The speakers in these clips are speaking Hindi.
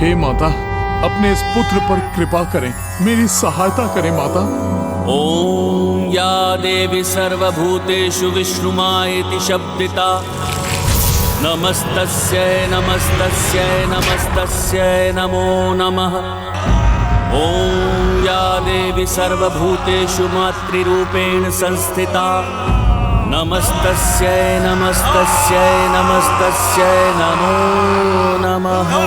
हे माता, अपने इस पुत्र पर कृपा करें, मेरी सहायता करें माता। ओम या देवी सर्वभूतेषु विष्णुमायेति शब्दिता नमस्तस्यै नमस्तस्यै नमस्तस्यै नमो नमः। ओम या देवी सर्वभूतेषु मातृरूपेण संस्थिता नमस्तस्यै नमस्तस्यै नमस्तस्यै नमो नमः।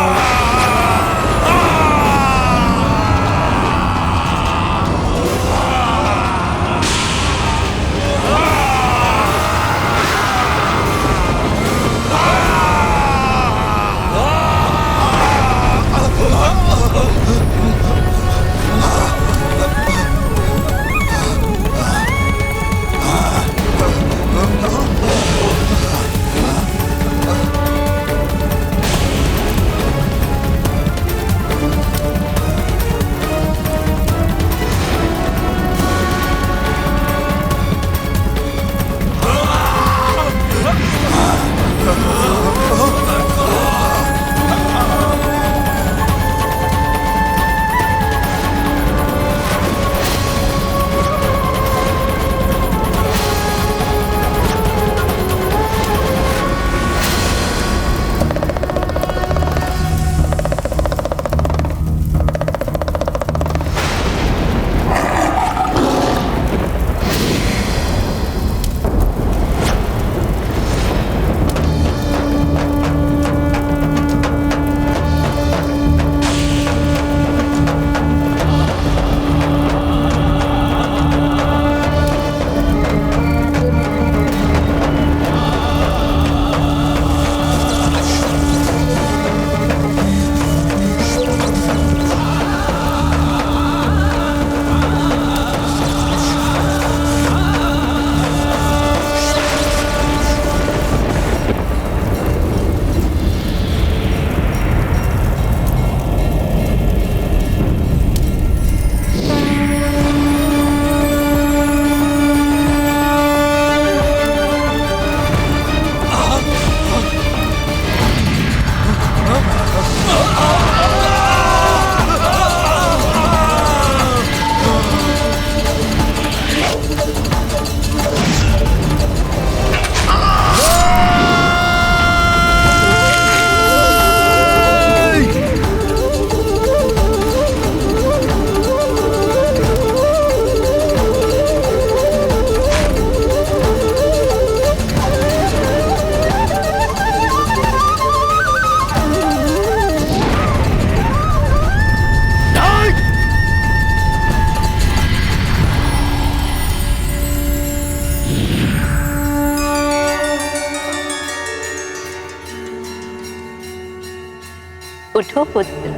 उठो पुत्र।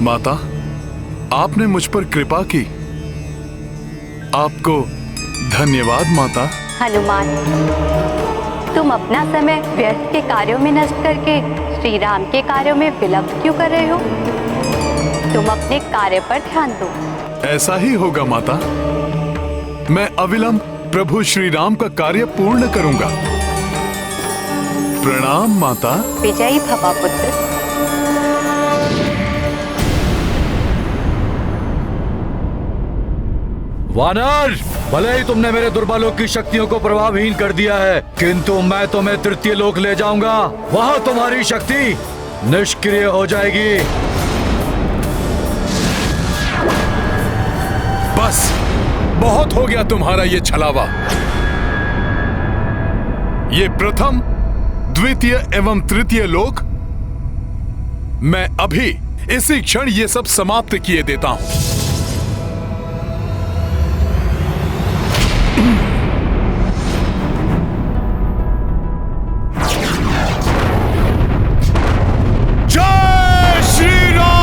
माता, आपने मुझ पर कृपा की, आपको धन्यवाद माता। हनुमान, तुम अपना समय व्यर्थ के कार्यों में नष्ट करके श्री राम के कार्यों में विलंब क्यों कर रहे हो? तुम अपने कार्य पर ध्यान दो। ऐसा ही होगा माता, मैं अविलंब प्रभु श्री राम का कार्य पूर्ण करूंगा। प्रणाम माता। विजयी भवा पुत्र। वानर, भले ही तुमने मेरे दुर्बलों की शक्तियों को प्रभावहीन कर दिया है, किंतु मैं तुम्हें तृतीय लोक ले जाऊंगा। वहां तुम्हारी शक्ति निष्क्रिय हो जाएगी। बस, बहुत हो गया तुम्हारा ये छलावा। ये प्रथम, द्वितीय एवं तृतीय लोक मैं अभी इसी क्षण ये सब समाप्त किए देता हूं। जय श्री राम!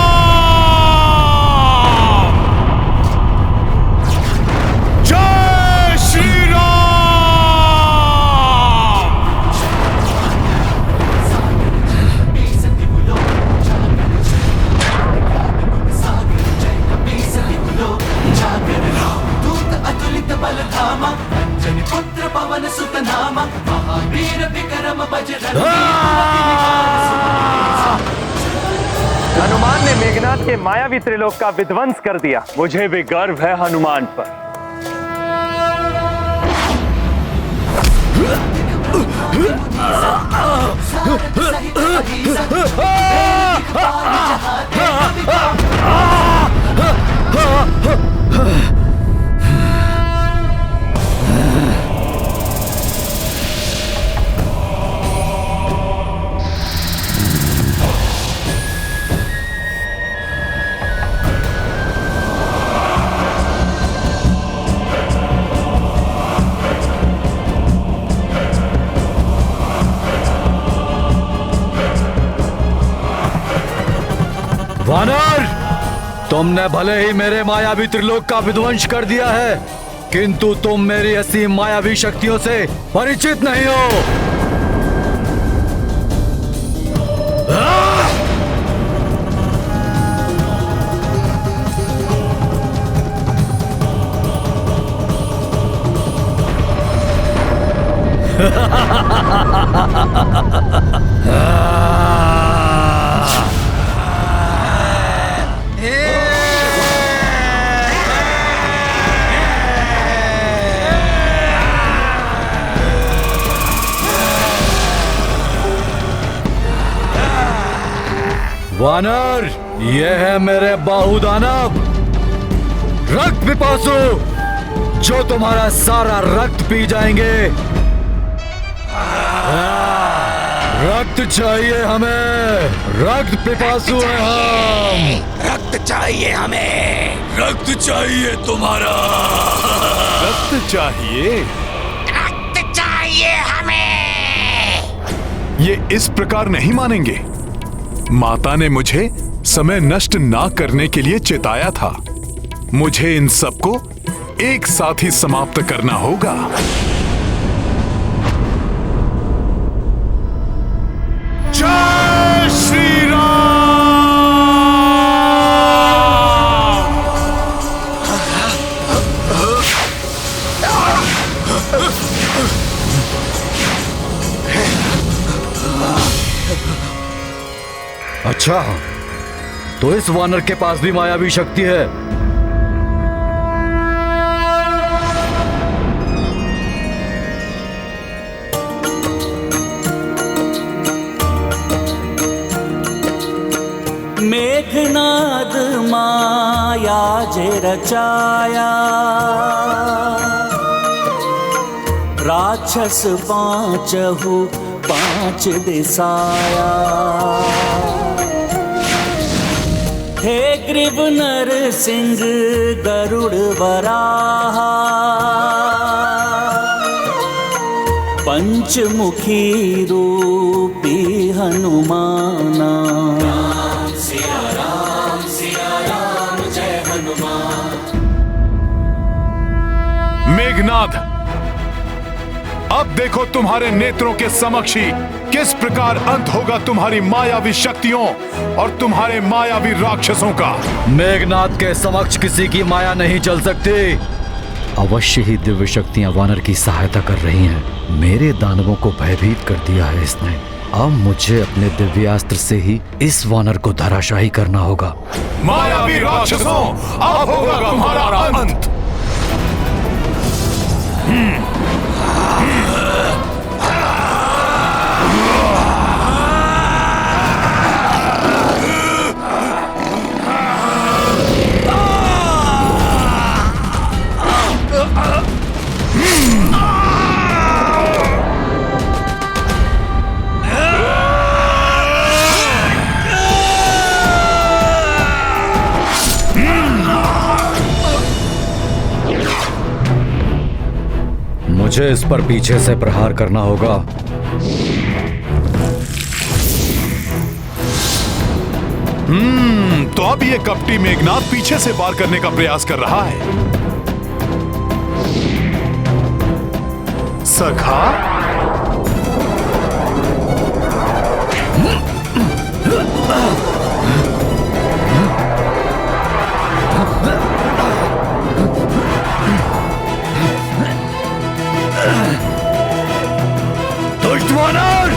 जय श्री राम! तुमने मेघनाथ के मायावी त्रिलोक का विध्वंस कर दिया। मुझे भी गर्व है हनुमान पर। वानर, तुमने भले ही मेरे मायावी त्रिलोक का विध्वंस कर दिया है, किंतु तुम मेरी असीम मायावी शक्तियों से परिचित नहीं हो। वानर, ये है मेरे बाहुदानव रक्त पिपासु, जो तुम्हारा सारा रक्त पी जाएंगे। रक्त चाहिए हमें, रक्त पिपासु हैं हम। रक्त चाहिए हमें, रक्त चाहिए तुम्हारा, रक्त चाहिए, रक्त चाहिए हमें। ये इस प्रकार नहीं मानेंगे। माता ने मुझे समय नष्ट ना करने के लिए चेताया था। मुझे इन सबको एक साथ ही समाप्त करना होगा। जय श्री राम। अच्छा, तो इस वानर के पास भी मायावी शक्ति है। मेघनाद माया जे रचाया, राक्षस पांचहु पांच दिसाया। हे ग्रीव नर सिंह गरुड़ वराहा, पंचमुखी रूपी हनुमाना। सिया राम जय हनुमान। मेघनाद, अब देखो तुम्हारे नेत्रों के समक्ष ही किस प्रकार अंत होगा तुम्हारी मायावी शक्तियों और तुम्हारे मायावी राक्षसों का। मेघनाद के समक्ष किसी की माया नहीं चल सकती। अवश्य ही दिव्य शक्तियां वानर की सहायता कर रही हैं। मेरे दानवों को भयभीत कर दिया है इसने। अब मुझे अपने दिव्यास्त्र से ही इस वानर को धराशाही करना होगा। मायावी राक्षसों, अब होगा तुम्हारा अंत। मुझे इस पर पीछे से प्रहार करना होगा। तो अब ये कपटी मेघनाद पीछे से वार करने का प्रयास कर रहा है। सखा, दुष्ट वानर!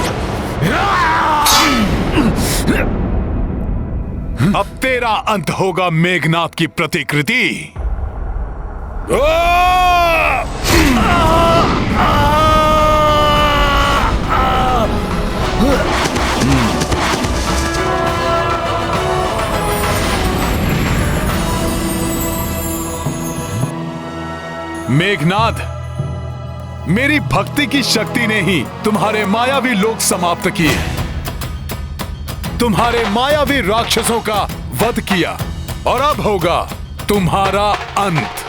अब तेरा अंत होगा मेघनाद की प्रतिकृति। मेघनाद, मेरी भक्ति की शक्ति ने ही तुम्हारे मायावी लोक समाप्त किए, तुम्हारे मायावी राक्षसों का वध किया, और अब होगा तुम्हारा अंत।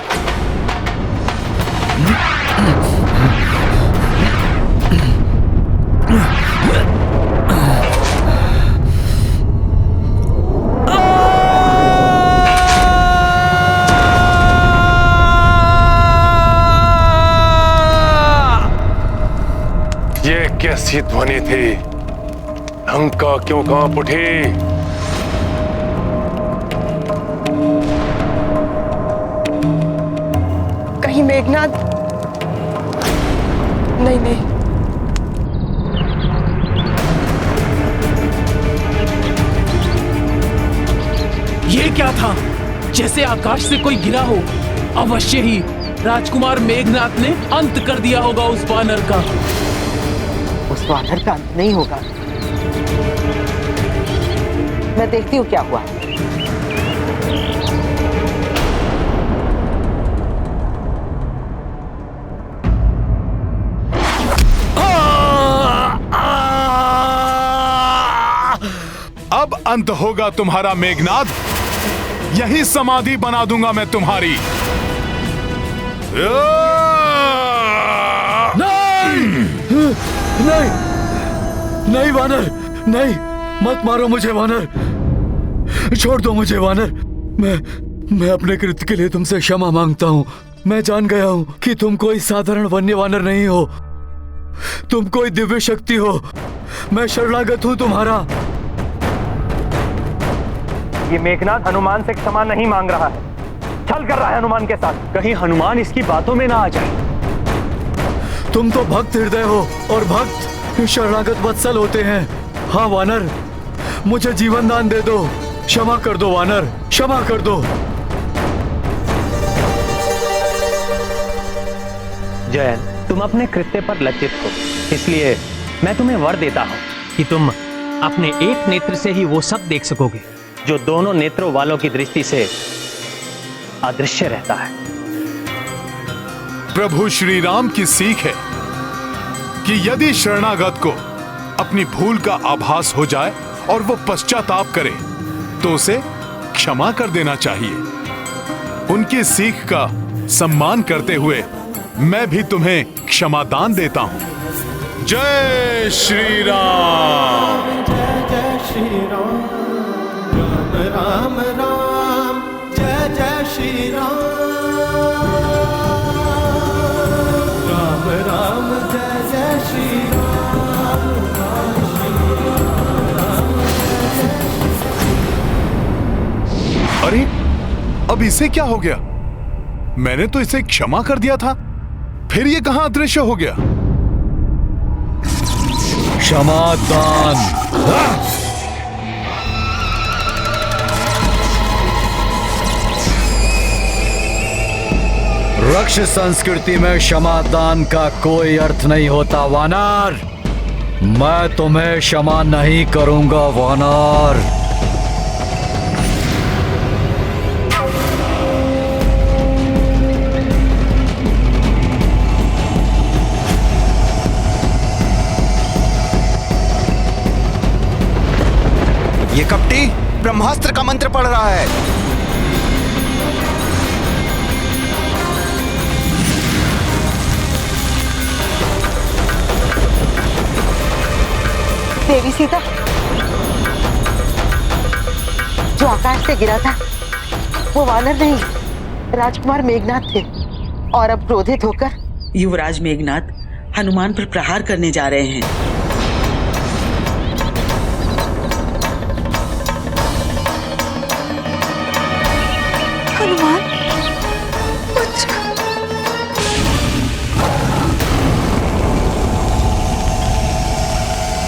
ये कैसी ध्वनि थी? लंका क्यों कांप उठी? कहीं मेघनाद? नहीं नहीं, ये क्या था? जैसे आकाश से कोई गिरा हो। अवश्य ही राजकुमार मेघनाद ने अंत कर दिया होगा उस वानर का। उस वानर का अंत नहीं होगा। मैं देखती हूँ क्या हुआ। अब अंत होगा तुम्हारा मेघनाद, यही समाधि बना दूंगा मैं तुम्हारी। नहीं, नहीं वानर, नहीं, मत मारो मुझे वानर, छोड़ दो मुझे वानर। मैं अपने कृत्य के लिए तुमसे क्षमा मांगता हूँ। मैं जान गया हूँ कि तुम कोई साधारण वन्य वानर नहीं हो, तुम कोई दिव्य शक्ति हो। मैं शरणागत हूँ तुम्हारा। ये मेघनाद हनुमान से क्षमा नहीं मांग रहा है, छल कर रहा है हनुमान के साथ। कहीं हनुमान इसकी बातों में ना आ जाए। तुम तो भक्त हृदय हो, और भक्त शरणागत वत्सल होते हैं। हाँ वानर, मुझे जीवन दान दे दो, क्षमा कर दो वानर, क्षमा कर दो। जयन, तुम अपने कृत्य पर लज्जित हो, इसलिए मैं तुम्हें वर देता हूं कि तुम अपने एक नेत्र से ही वो सब देख सकोगे जो दोनों नेत्रों वालों की दृष्टि से अदृश्य रहता है। प्रभु श्री राम की सीख है कि यदि शरणागत को अपनी भूल का आभास हो जाए और वो पश्चाताप करे तो उसे क्षमा कर देना चाहिए। उनकी सीख का सम्मान करते हुए मैं भी तुम्हें क्षमादान देता हूं। जय श्री राम। जय जय श्री राम, राम राम राम, जय जय श्री राम, राम राम जय जय श्री राम, अरे अब इसे क्या हो गया? मैंने तो इसे क्षमा कर दिया था, फिर ये कहां अदृश्य हो गया? क्षमादान। रक्ष संस्कृति में क्षमादान का कोई अर्थ नहीं होता वानर। मैं तुम्हें क्षमा नहीं करूंगा वानर। ये कपटी ब्रह्मास्त्र का मंत्र पढ़ रहा है। देवी सीता, जो आकाश से गिरा था वो वानर नहीं, राजकुमार मेघनाद थे। और अब क्रोधित होकर युवराज मेघनाद हनुमान पर प्रहार करने जा रहे हैं। हनुमान,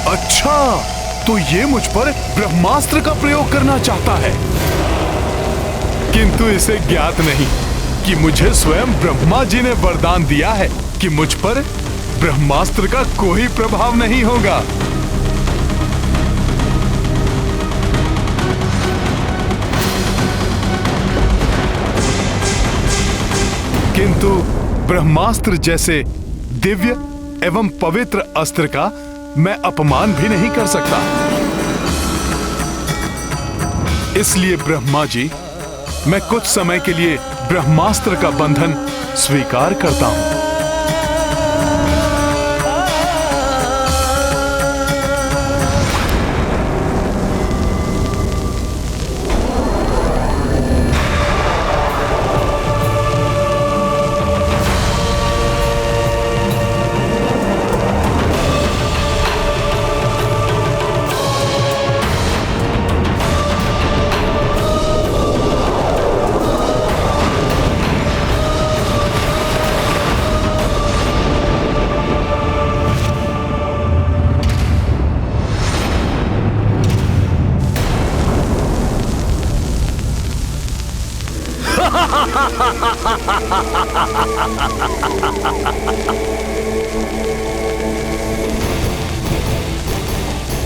अच्छा, तो ये मुझ पर ब्रह्मास्त्र का प्रयोग करना चाहता है, किंतु इसे ज्ञात नहीं कि मुझे स्वयं ब्रह्मा जी ने वरदान दिया है कि मुझ पर ब्रह्मास्त्र का कोई प्रभाव नहीं होगा। किंतु ब्रह्मास्त्र जैसे दिव्य एवं पवित्र अस्त्र का मैं अपमान भी नहीं कर सकता। इसलिए ब्रह्मा जी, मैं कुछ समय के लिए ब्रह्मास्त्र का बंधन स्वीकार करता हूं।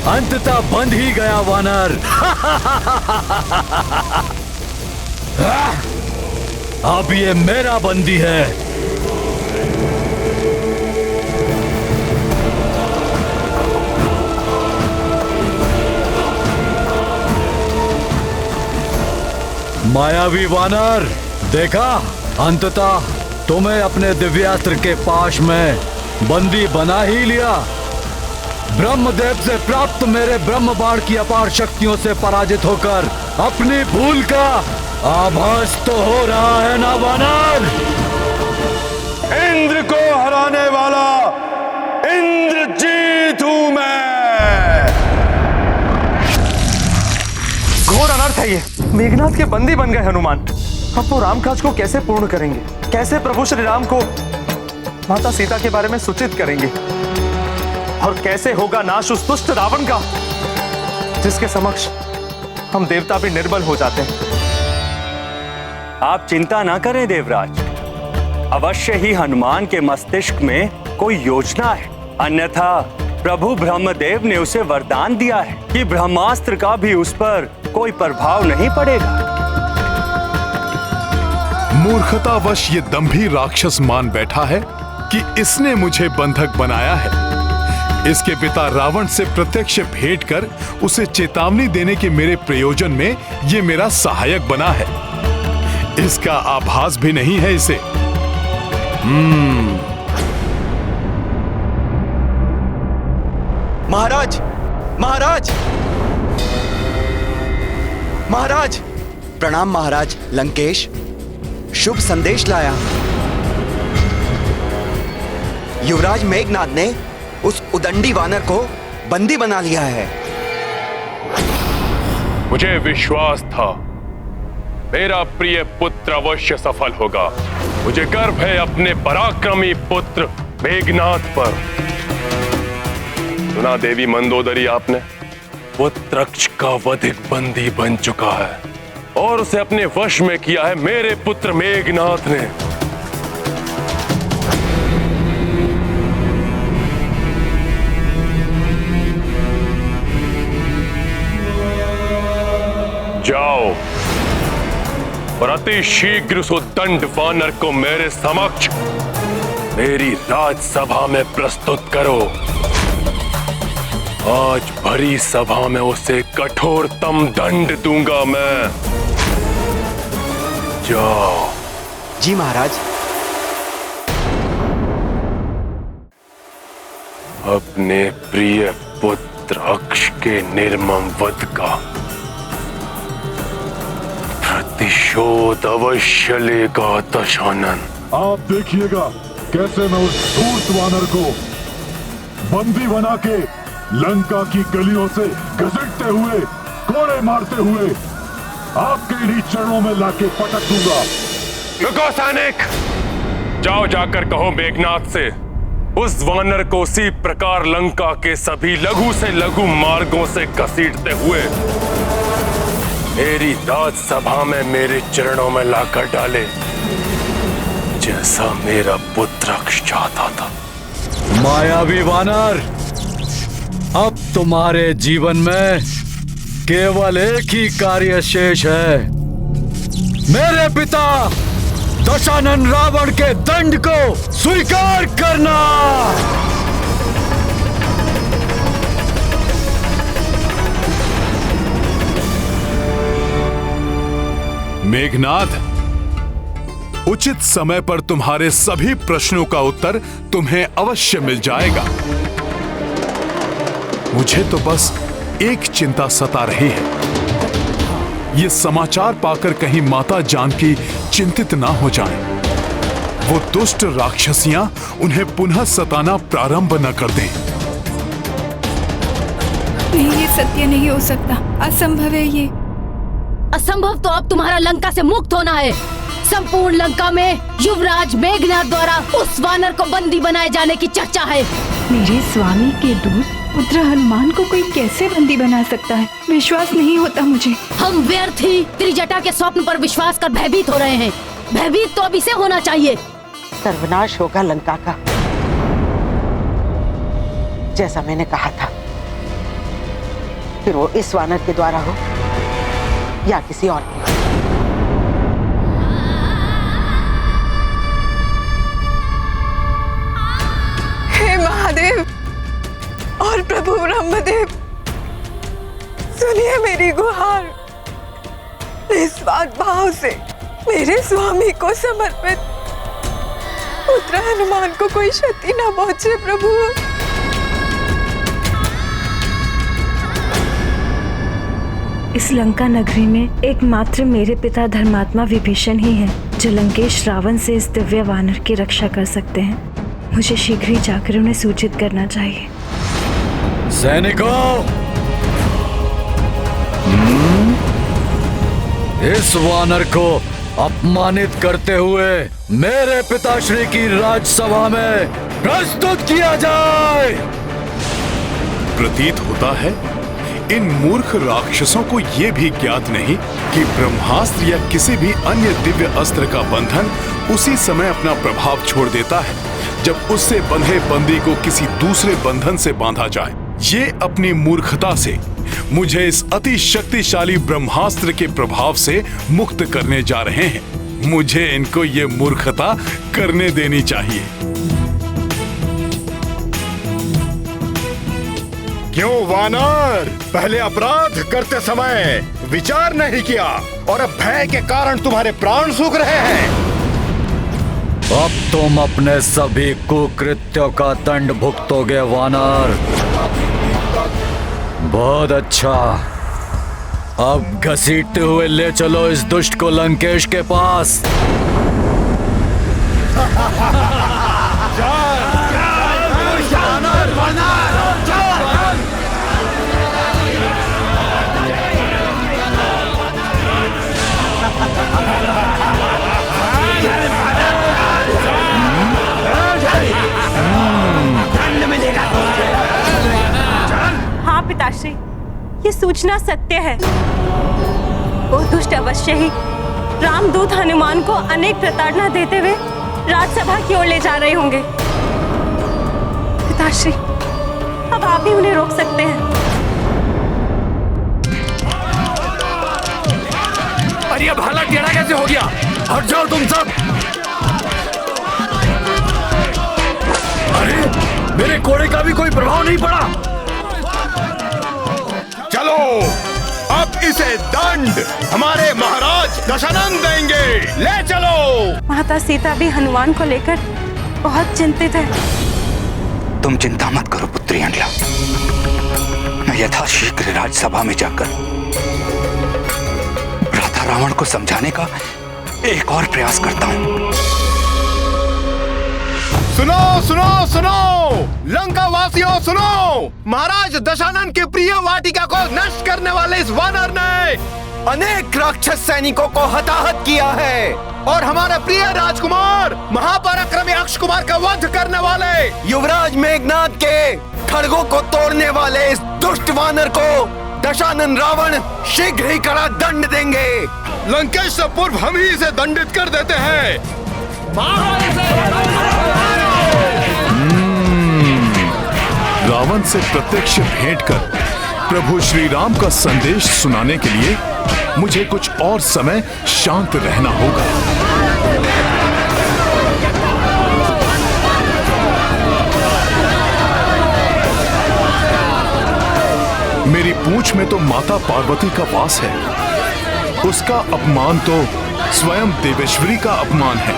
अंततः बंध ही गया वानर। अब ये मेरा बंदी है। मायावी वानर, देखा, अंततः तुम्हें अपने दिव्यास्त्र के पाश में बंदी बना ही लिया। ब्रह्मदेव से प्राप्त मेरे ब्रह्म बाण की अपार शक्तियों से पराजित होकर अपनी भूल का आभास तो हो रहा है ना वानर? इंद्र को हराने वाला इंद्रजीत हूं मैं। घोर अनर्थ है ये। मेघनाथ के बंदी बन गए हनुमान। अब वो रामकाज को कैसे पूर्ण करेंगे? कैसे प्रभु श्री राम को माता सीता के बारे में सूचित करेंगे? और कैसे होगा नाश उस दुष्ट रावण का, जिसके समक्ष हम देवता भी निर्बल हो जाते हैं। आप चिंता ना करें देवराज, अवश्य ही हनुमान के मस्तिष्क में कोई योजना है। अन्यथा प्रभु ब्रह्मदेव ने उसे वरदान दिया है कि ब्रह्मास्त्र का भी उस पर कोई प्रभाव नहीं पड़ेगा। मूर्खतावश ये दंभी राक्षस मान बैठा है कि इसने मुझे बंधक बनाया है। इसके पिता रावण से प्रत्यक्ष भेंट कर उसे चेतावनी देने के मेरे प्रयोजन में ये मेरा सहायक बना है। इसका आभास भी नहीं है इसे। महाराज, महाराज, महाराज, प्रणाम महाराज। लंकेश शुभ संदेश लाया। युवराज मेघनाद ने उस उदंडी वानर को बंदी बना लिया है। मुझे विश्वास था मेरा प्रिय पुत्र अवश्य सफल होगा। मुझे गर्व है अपने पराक्रमी पुत्र मेघनाद पर। सुना देवी मंदोदरी आपने? वो तृक्ष का वधिक बंदी बन चुका है और उसे अपने वश में किया है मेरे पुत्र मेघनाद ने। जाओ और अति शीघ्र उस दंड वानर को मेरे समक्ष मेरी राजसभा में प्रस्तुत करो। आज भरी सभा में उसे कठोरतम दंड दूंगा मैं। जाओ। जी महाराज। अपने प्रिय पुत्र अक्ष के निर्मम वध का प्रतिशोध अवश्य लेगा दशानन। आप देखिएगा कैसे मैं उस धूर्त वानर को बंदी बना के लंका की गलियों से घसीटते हुए, कोड़े मारते हुए आपके इन्हीं चरणों में लाके पटक दूंगा। रुको सैनिक, जाओ जाकर कहो मेघनाद से उस वानर को उसी प्रकार लंका के सभी लघु से लघु मार्गों से घसीटते हुए मेरी राजसभा में मेरे चरणों में लाकर डाले, जैसा मेरा पुत्र चाहता था। मायावी वानर, अब तुम्हारे जीवन में केवल एक ही कार्य शेष है, मेरे पिता दशानन रावण के दंड को स्वीकार करना। मेघनाद, उचित समय पर तुम्हारे सभी प्रश्नों का उत्तर तुम्हें अवश्य मिल जाएगा। मुझे तो बस एक चिंता सता रही है, ये समाचार पाकर कहीं माता जानकी चिंतित ना हो जाएं। वो दुष्ट राक्षसियां उन्हें पुनः सताना प्रारंभ न कर दें। नहीं, ये सत्य नहीं हो सकता, असंभव है ये। असंभव तो अब तुम्हारा लंका से मुक्त होना है। संपूर्ण लंका में युवराज मेघनाद द्वारा उस वानर को बंदी बनाए जाने की चर्चा है। मेरे स्वामी के दूत पुत्र हनुमान को कोई कैसे बंदी बना सकता है? विश्वास नहीं होता मुझे। हम व्यर्थ ही त्रिजटा के स्वप्न पर विश्वास कर भयभीत हो रहे हैं। भयभीत तो अभी से होना चाहिए। सर्वनाश होगा लंका का, जैसा मैंने कहा था। फिर वो इस वानर के द्वारा हो या किसी और के। हे महादेव और प्रभु ब्रह्मदेव, सुनिए मेरी गुहार। निस्वार्थ भाव से मेरे स्वामी को समर्पित पुत्र हनुमान को कोई क्षति न पहुंचे प्रभु। इस लंका नगरी में एकमात्र मेरे पिता धर्मात्मा विभीषण ही हैं, जो लंकेश रावण से इस दिव्य वानर की रक्षा कर सकते हैं। मुझे शीघ्र ही जाकर उन्हें सूचित करना चाहिए। सैनिकों, इस वानर को अपमानित करते हुए मेरे पिताश्री की राजसभा में प्रस्तुत किया जाए। प्रतीत होता है इन मूर्ख राक्षसों को यह भी ज्ञात नहीं कि ब्रह्मास्त्र या किसी भी अन्य दिव्य अस्त्र का बंधन उसी समय अपना प्रभाव छोड़ देता है जब उससे बंधे बंदी को किसी दूसरे बंधन से बांधा जाए। ये अपनी मूर्खता से मुझे इस अति शक्तिशाली ब्रह्मास्त्र के प्रभाव से मुक्त करने जा रहे हैं। मुझे इनको ये मूर्खता करने देनी चाहिए। क्यों वानर, पहले अपराध करते समय विचार नहीं किया और अब भय के कारण तुम्हारे प्राण सूख रहे हैं। अब तुम अपने सभी कुकृत्यों का दंड भुगतोगे वानर। बहुत अच्छा, अब घसीटते हुए ले चलो इस दुष्ट को लंकेश के पास। हाँ पिताश्री, ये सूचना सत्य है। वो दुष्ट अवश्य ही रामदूत हनुमान को अनेक प्रताड़ना देते हुए राजसभा की ओर ले जा रहे होंगे। पिताश्री, अब आप ही उन्हें रोक सकते हैं। अरे अब हालत टेढ़ा कैसे हो गया? हट जाओ तुम सब। अरे मेरे घोड़े का भी कोई प्रभाव नहीं पड़ा। चलो, अब इसे दंड हमारे महाराज दशानन देंगे। ले चलो। माता सीता भी हनुमान को लेकर बहुत चिंतित है। तुम चिंता मत करो पुत्री अंडला, मैं यथाशीघ्र राजसभा में जाकर भ्राता रावण को समझाने का एक और प्रयास करता हूं। सुनो सुनो सुनो, लंका वासियों सुनो, महाराज दशानन की प्रिय वाटिका को नष्ट करने वाले इस वानर ने अनेक राक्षस सैनिकों को हताहत किया है और हमारा प्रिय राजकुमार महापराक्रमी अक्ष कुमार का वध करने वाले युवराज मेघनाद के खड़गों को तोड़ने वाले इस दुष्ट वानर को दशानन रावण शीघ्र ही कड़ा दंड देंगे। लंकेश से पूर्व हम ही इसे दंडित कर देते हैं। रावण से प्रत्यक्ष भेंट कर प्रभु श्री राम का संदेश सुनाने के लिए मुझे कुछ और समय शांत रहना होगा। मेरी पूंछ में तो माता पार्वती का वास है, उसका अपमान तो स्वयं देवेश्वरी का अपमान है,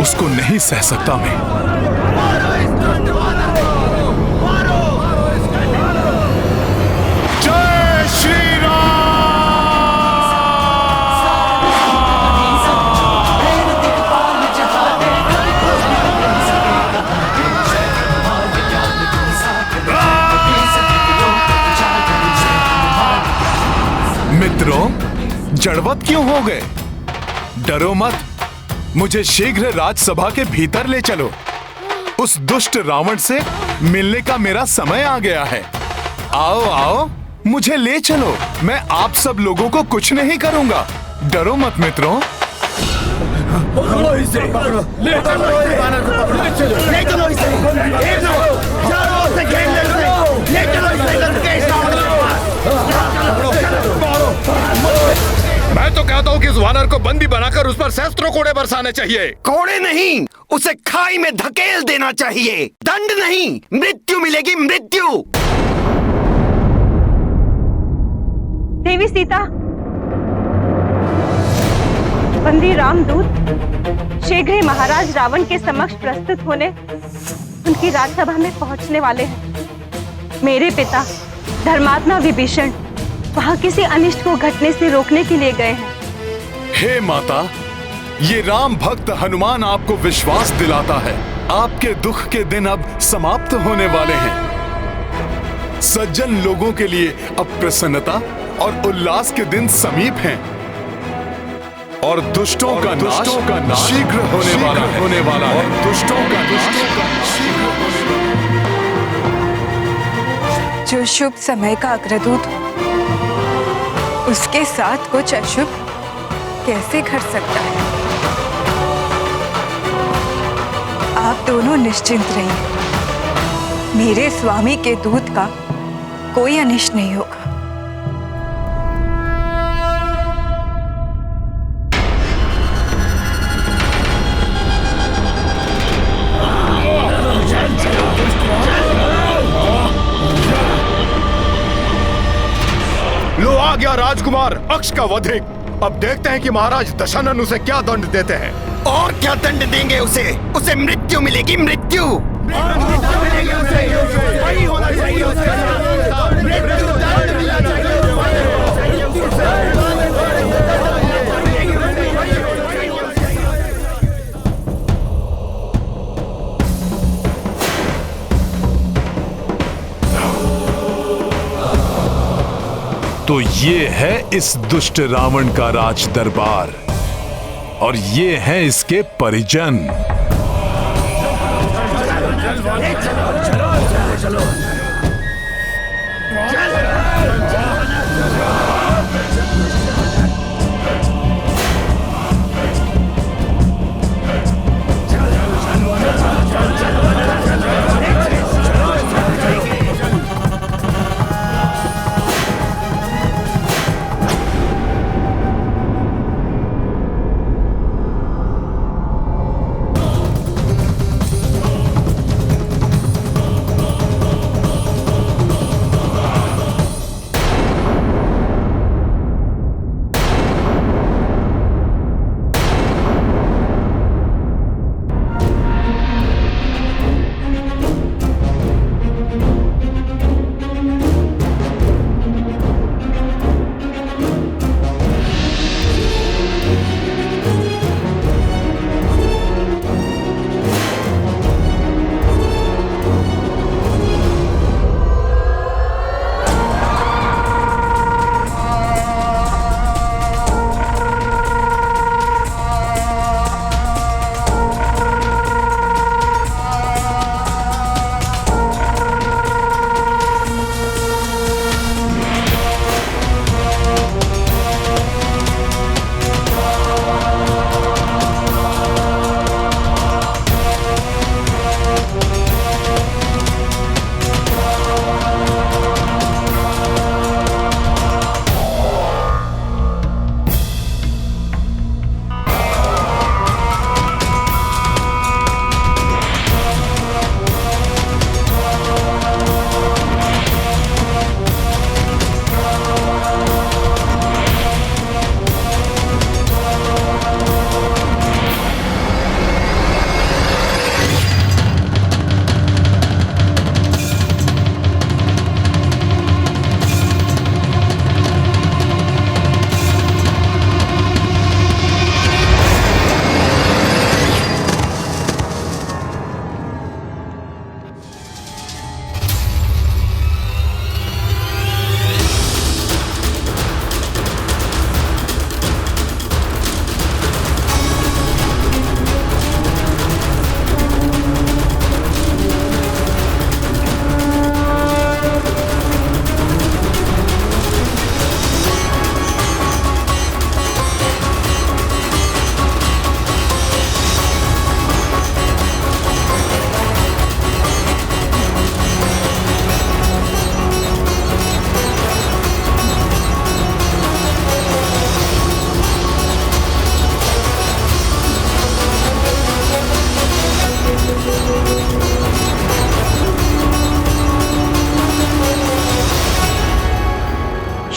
उसको नहीं सह सकता मैं। जय श्री राम। मित्रों, जड़वत क्यों हो गए? डरो मत, मुझे शीघ्र राजसभा के भीतर ले चलो। उस दुष्ट रावण से मिलने का मेरा समय आ गया है। आओ आओ, मुझे ले चलो, मैं आप सब लोगों को कुछ नहीं करूंगा। डरो मत मित्रों। पकड़ो इसे, पकड़ो, ले चलो इसे, वानर को पकड़ो, ले चलो इसे, चारों ओर से घेर ले इसे, ले चलो इसे लंकेश रावण के पास। मैं तो कहता हूँ कि इस वानर को बंदी बनाकर उस पर शस्त्रों कोड़े बरसाने चाहिए। कोड़े नहीं, उसे खाई में धकेल देना चाहिए। दंड नहीं, मृत्यु मिलेगी, मृत्यु। देवी सीता, बंदी रामदूत शीघ्र ही महाराज रावण के समक्ष प्रस्तुत होने उनकी राजसभा में पहुंचने वाले हैं। मेरे पिता धर्मात्मा विभीषण वहां किसी अनिष्ट को घटने से रोकने के लिए गए हैं। हे माता, ये राम भक्त हनुमान आपको विश्वास दिलाता है, आपके दुख के दिन अब समाप्त होने वाले हैं। सज्जन लोगों के लिए अब प्रसन्नता और उल्लास के दिन समीप हैं और दुष्टों का नाश शीघ्र होने वाला है। और दुष्टों का जो शुभ समय का अग्रदूत उसके साथ कुछ अशुभ कैसे घट सकता है? आप दोनों निश्चिंत रहिए, मेरे स्वामी के दूत का कोई अनिष्ट नहीं होगा। लो आ गया राजकुमार अक्ष का वधिक। अब देखते हैं कि महाराज दशानन उसे क्या दंड देते हैं। और क्या दंड देंगे उसे? उसे मृत्यु मिलेगी, मृत्यु। तो ये है इस दुष्ट रावण का राज दरबार और ये हैं इसके परिजन।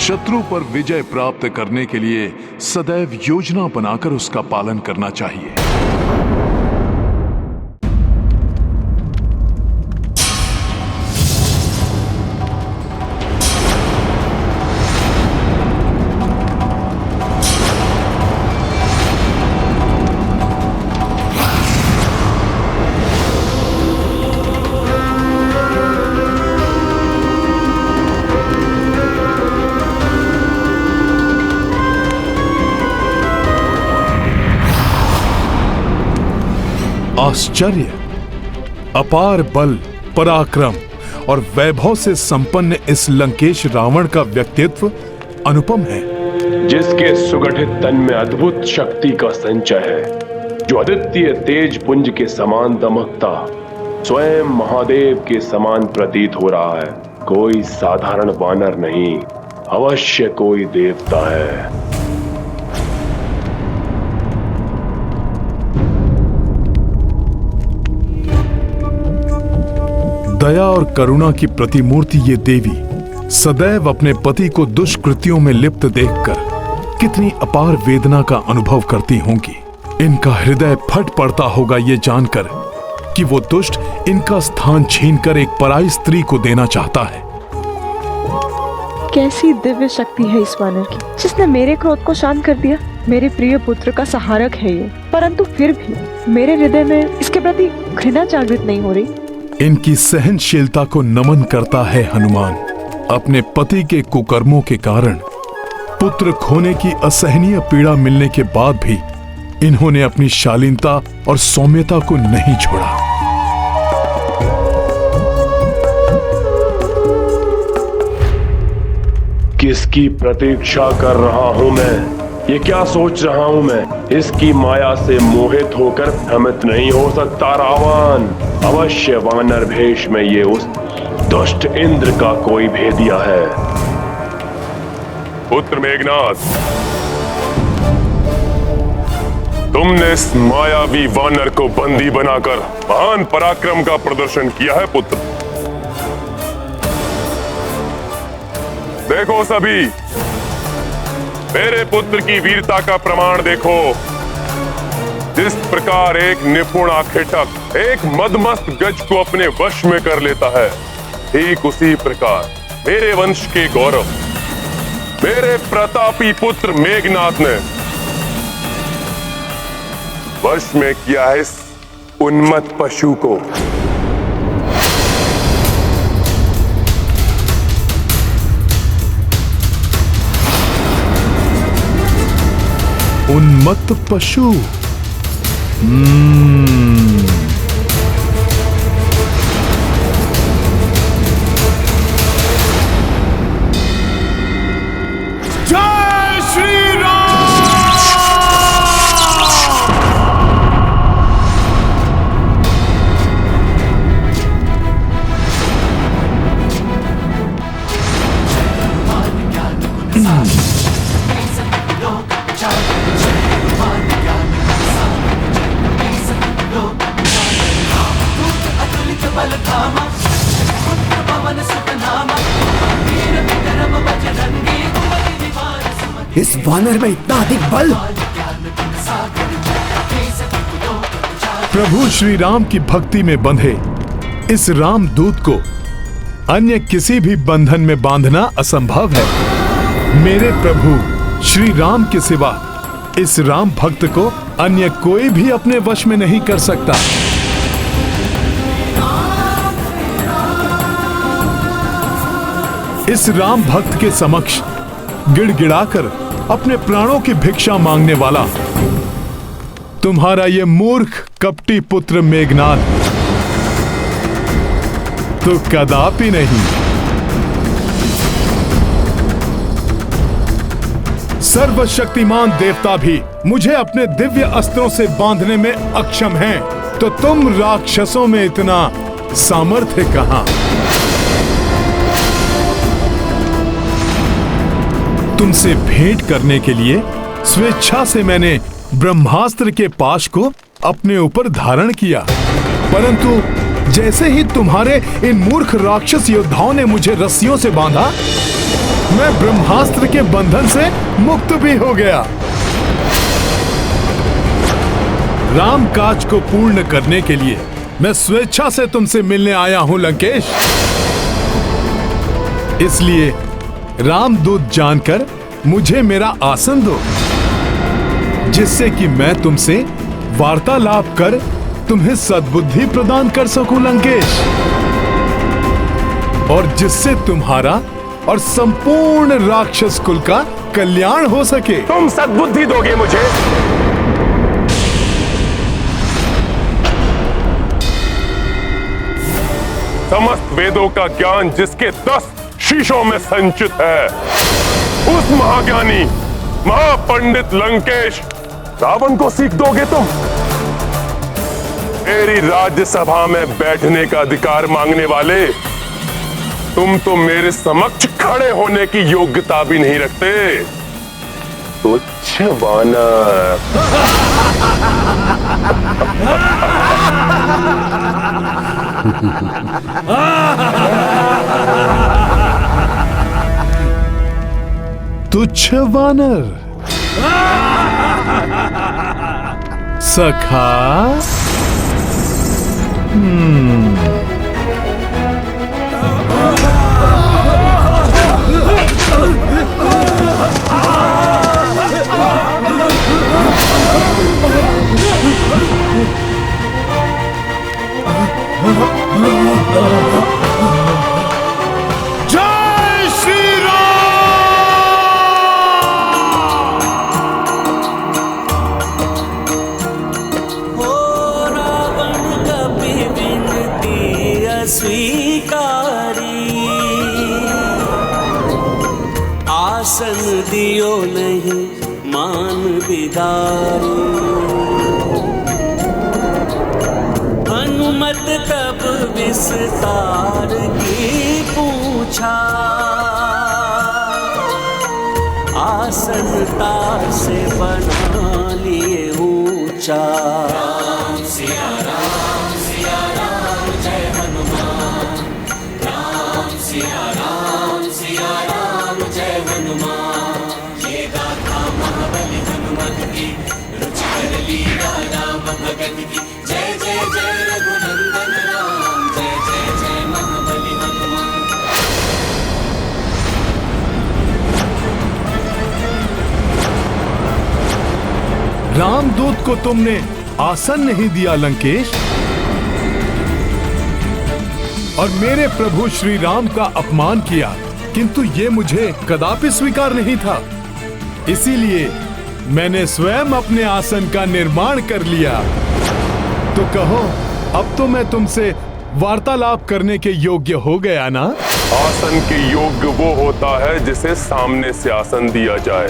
शत्रु पर विजय प्राप्त करने के लिए सदैव योजना बनाकर उसका पालन करना चाहिए। आश्चर्य, अपार बल, पराक्रम और वैभव से संपन्न इस लंकेश रावण का व्यक्तित्व अनुपम है, जिसके सुगठित तन में अद्भुत शक्ति का संचय है, जो अद्वितीय तेज पुंज के समान दमकता स्वयं महादेव के समान प्रतीत हो रहा है। कोई साधारण वानर नहीं, अवश्य कोई देवता है। दया और करुणा की प्रतिमूर्ति ये देवी सदैव अपने पति को दुष्कृत्यों में लिप्त देखकर कितनी अपार वेदना का अनुभव करती होंगी। इनका हृदय फट पड़ता होगा ये जानकर कि वो दुष्ट इनका स्थान छीनकर एक पराई स्त्री को देना चाहता है। कैसी दिव्य शक्ति है इस वानर की, जिसने मेरे क्रोध को शांत कर दिया। मेरे प्रिय पुत्र का सहारक है ये, परंतु फिर भी मेरे हृदय में इसके प्रति घृणा जागृत नहीं हो रही। इनकी सहनशीलता को नमन करता है हनुमान। अपने पति के कुकर्मों के कारण पुत्र खोने की असहनीय पीड़ा मिलने के बाद भी इन्होंने अपनी शालीनता और सौम्यता को नहीं छोड़ा। किसकी प्रतीक्षा कर रहा हूं मैं? ये क्या सोच रहा हूं मैं? इसकी माया से मोहित होकर भ्रमित नहीं हो सकता रावण। अवश्य वानर भेष में ये उस दुष्ट इंद्र का कोई भेदिया है। पुत्र मेघनाथ, तुमने इस मायावी वानर को बंदी बनाकर महान पराक्रम का प्रदर्शन किया है पुत्र। देखो सभी, मेरे पुत्र की वीरता का प्रमाण देखो। जिस प्रकार एक निपुण आखेटक एक मदमस्त गज को अपने वश में कर लेता है, ठीक उसी प्रकार मेरे वंश के गौरव, मेरे प्रतापी पुत्र मेघनाथ ने वश में किया है इस उन्मत्त पशु को। उन्मत्त पशु। जय श्री राम। इस वानर में इतना अधिक बल। प्रभु श्री राम की भक्ति में बंधे इस राम दूत को अन्य किसी भी बंधन में बांधना असंभव है। मेरे प्रभु श्री राम के सिवा इस राम भक्त को अन्य कोई भी अपने वश में नहीं कर सकता। इस राम भक्त के समक्ष गिड़गिड़ाकर अपने प्राणों की भिक्षा मांगने वाला तुम्हारा ये मूर्ख कपटी पुत्र मेघनाथ तो कदापि नहीं। सर्वशक्तिमान देवता भी मुझे अपने दिव्य अस्त्रों से बांधने में अक्षम हैं, तो तुम राक्षसों में इतना सामर्थ्य कहां? तुमसे भेंट करने के लिए स्वेच्छा से मैंने ब्रह्मास्त्र के पाश को अपने ऊपर धारण किया, परंतु जैसे ही तुम्हारे इन मूर्ख राक्षस योद्धाओं ने मुझे रस्सियों से बांधा, मैं ब्रह्मास्त्र के बंधन से मुक्त भी हो गया। राम काज को पूर्ण करने के लिए मैं स्वेच्छा से तुमसे मिलने आया हूं लंकेश। इसलिए रामदूत जानकर मुझे मेरा आसन दो, जिससे कि मैं तुमसे वार्तालाप कर तुम्हें सद्बुद्धि प्रदान कर सकूं लंकेश, और जिससे तुम्हारा और संपूर्ण राक्षस कुल का कल्याण हो सके। तुम सद्बुद्धि दोगे मुझे? समस्त वेदों का ज्ञान जिसके 10 शीशों में संचित है, उस महाज्ञानी महापंडित लंकेश रावण को सीख दोगे तुम? मेरी राज्यसभा में बैठने का अधिकार मांगने वाले तुम तो मेरे समक्ष खड़े होने की योग्यता भी नहीं रखते। तुच्छ वानर। तुच्छ वानर। सखा। जय श्री स्वीकारी आसन दियो नहीं मान बिदारी। हनुमत तब विस्तार की पूछा, आसन तार से बना लिए ऊंचा। राम सिया राम जय हनुमान। राम सिया राम जय हनुमान। ये गाथा महाबली हनुमत की, रुचिकर लीला राम भगत की। जय जय जय रघुनंदन राम, जय जय जय महाबली हनुमान। रामदूत को तुमने आसन नहीं दिया लंकेश, और मेरे प्रभु श्री राम का अपमान किया, किंतु ये मुझे कदापि स्वीकार नहीं था। इसीलिए मैंने स्वयं अपने आसन का निर्माण कर लिया। तो कहो, अब तो मैं तुमसे वार्तालाप करने के योग्य हो गया ना? आसन के योग्य वो होता है जिसे सामने से आसन दिया जाए।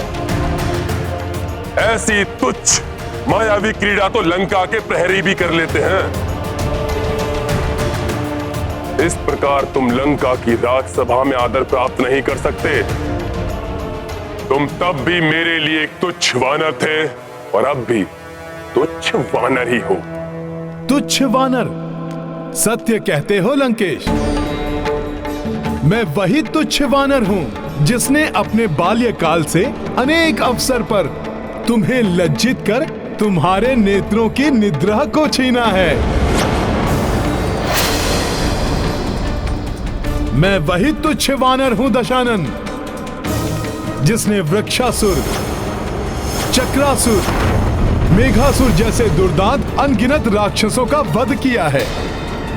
ऐसी तुच्छ मायावी क्रीड़ा तो लंका के प्रहरी भी कर लेते हैं। इस प्रकार तुम लंका की राजसभा में आदर प्राप्त नहीं कर सकते। तुम तब भी मेरे लिए एक तुच्छ वानर थे, और अब भी तुच्छ वानर ही हो। तुच्छ वानर? सत्य कहते हो लंकेश। मैं वही तुच्छ वानर हूं जिसने अपने बाल्यकाल से अनेक अवसर पर तुम्हें लज्जित कर तुम्हारे नेत्रों की निद्रा को छीना है। मैं वही तुच्छ वानर हूं दशानन, जिसने वृक्षासुर, चक्रासुर, मेघासुर जैसे दुर्दांत अनगिनत राक्षसों का वध किया है।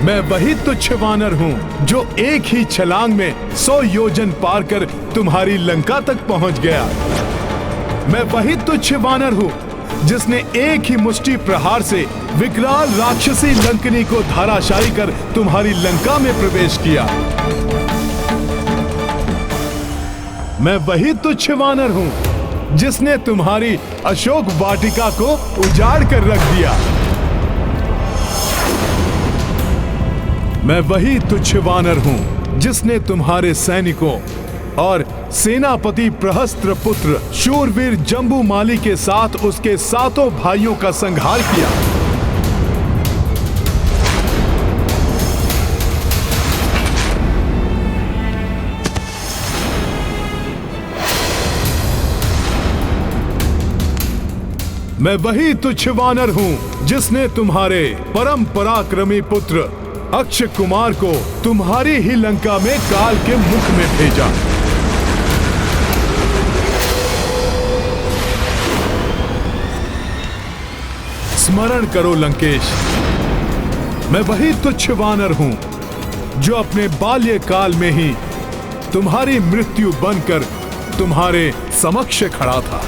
मैं वही तुच्छ वानर हूं जो एक ही छलांग में 100 योजन पार कर तुम्हारी लंका तक पहुंच गया। मैं वही तुच्छ वानर हूं जिसने एक ही मुष्टि प्रहार से विकराल राक्षसी लंकनी को धाराशायी कर तुम्हारी लंका में प्रवेश किया। मैं वही तुच्छ वानर हूं जिसने तुम्हारी अशोक वाटिका को उजाड़ कर रख दिया। मैं वही तुच्छ वानर हूं जिसने तुम्हारे सैनिकों और सेनापति प्रहस्त्र पुत्र शूरवीर जम्बूमाली के साथ उसके 7 भाइयों का संहार किया। मैं वही तुच्छ वानर हूँ जिसने तुम्हारे परम पराक्रमी पुत्र अक्षय कुमार को तुम्हारी ही लंका में काल के मुख में भेजा। स्मरण करो लंकेश, मैं वही तुच्छ वानर हूं जो अपने बाल्यकाल में ही तुम्हारी मृत्यु बनकर तुम्हारे समक्ष खड़ा था।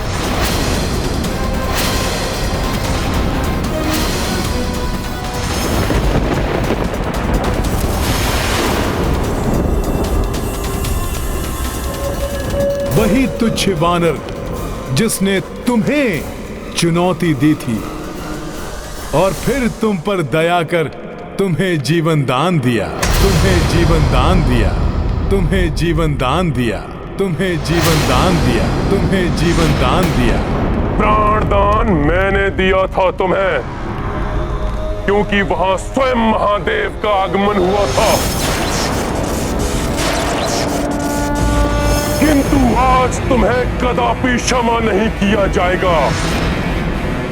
वही तुच्छ वानर जिसने तुम्हें चुनौती दी थी और फिर तुम पर दया कर तुम्हें जीवन दान दिया, तुम्हें जीवन दान दिया, तुम्हें जीवन दान दिया, तुम्हें जीवन दान दिया, तुम्हें जीवन दान दिया। प्राण दान मैंने दिया था तुम्हें, क्योंकि वहां स्वयं महादेव का आगमन हुआ था। किंतु आज तुम्हें कदापि क्षमा नहीं किया जाएगा।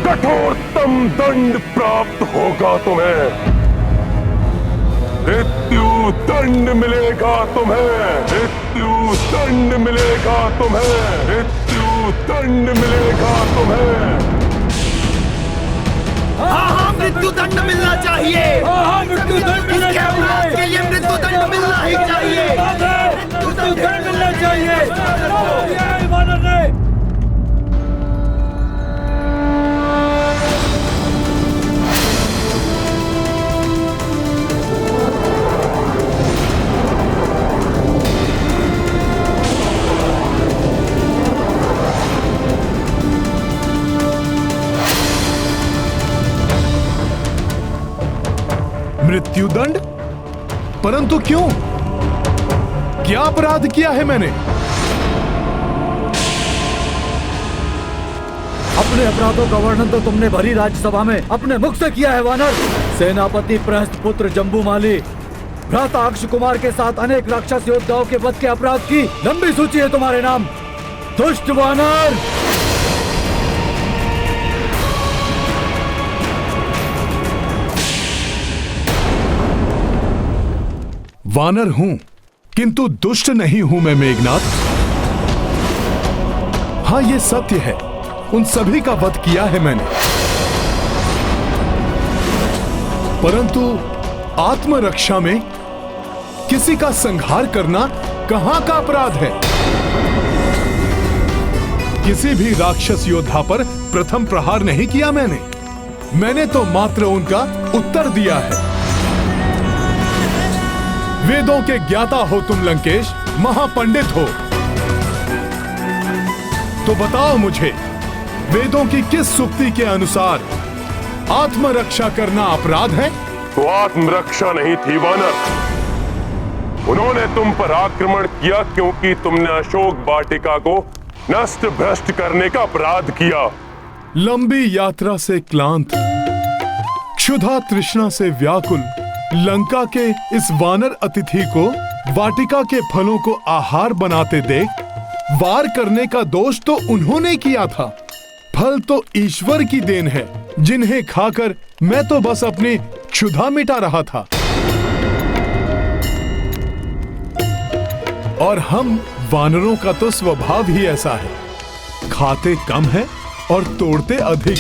कठोरतम दंड प्राप्त होगा तुम्हें। मृत्यु दंड मिलेगा तुम्हें, मृत्यु दंड मिलेगा तुम्हें, मृत्यु दंड मिलेगा तुम्हें। हाँ, मृत्यु दंड मिलना चाहिए। मृत्यु दंड के लिए मृत्यु दंड मिलना ही चाहिए। मृत्यु दंड मिलना चाहिए। मृत्युदंड? परंतु क्यों? क्या अपराध किया है मैंने? अपने अपराधों का वर्णन तो तुमने भरी राज्यसभा में अपने मुख से किया है वानर। सेनापति प्रहस्त पुत्र जम्बूमाली, भ्राता अक्षय कुमार के साथ अनेक राक्षस योद्धाओं के वध के अपराध की लंबी सूची है तुम्हारे नाम। दुष्ट वानर! वानर हूं, किंतु दुष्ट नहीं हूं मैं मेघनाथ। हाँ, ये सत्य है, उन सभी का वध किया है मैंने, परंतु आत्मरक्षा में किसी का संहार करना कहां का अपराध है? किसी भी राक्षस योद्धा पर प्रथम प्रहार नहीं किया मैंने तो मात्र उनका उत्तर दिया है। वेदों के ज्ञाता हो तुम लंकेश, महापंडित हो, तो बताओ मुझे, वेदों की किस सूक्ति के अनुसार आत्मरक्षा करना अपराध है? तो आत्मरक्षा नहीं थी वानर, उन्होंने तुम पर आक्रमण किया क्योंकि तुमने अशोक वाटिका को नष्ट भ्रष्ट करने का अपराध किया। लंबी यात्रा से क्लांत, क्षुधा तृष्णा से व्याकुल लंका के इस वानर अतिथि को वाटिका के फलों को आहार बनाते देख वार करने का दोष तो उन्होंने किया था। फल तो ईश्वर की देन है, जिन्हें खाकर मैं तो बस अपनी क्षुधा मिटा रहा था। और हम वानरों का तो स्वभाव ही ऐसा है, खाते कम है और तोड़ते अधिक।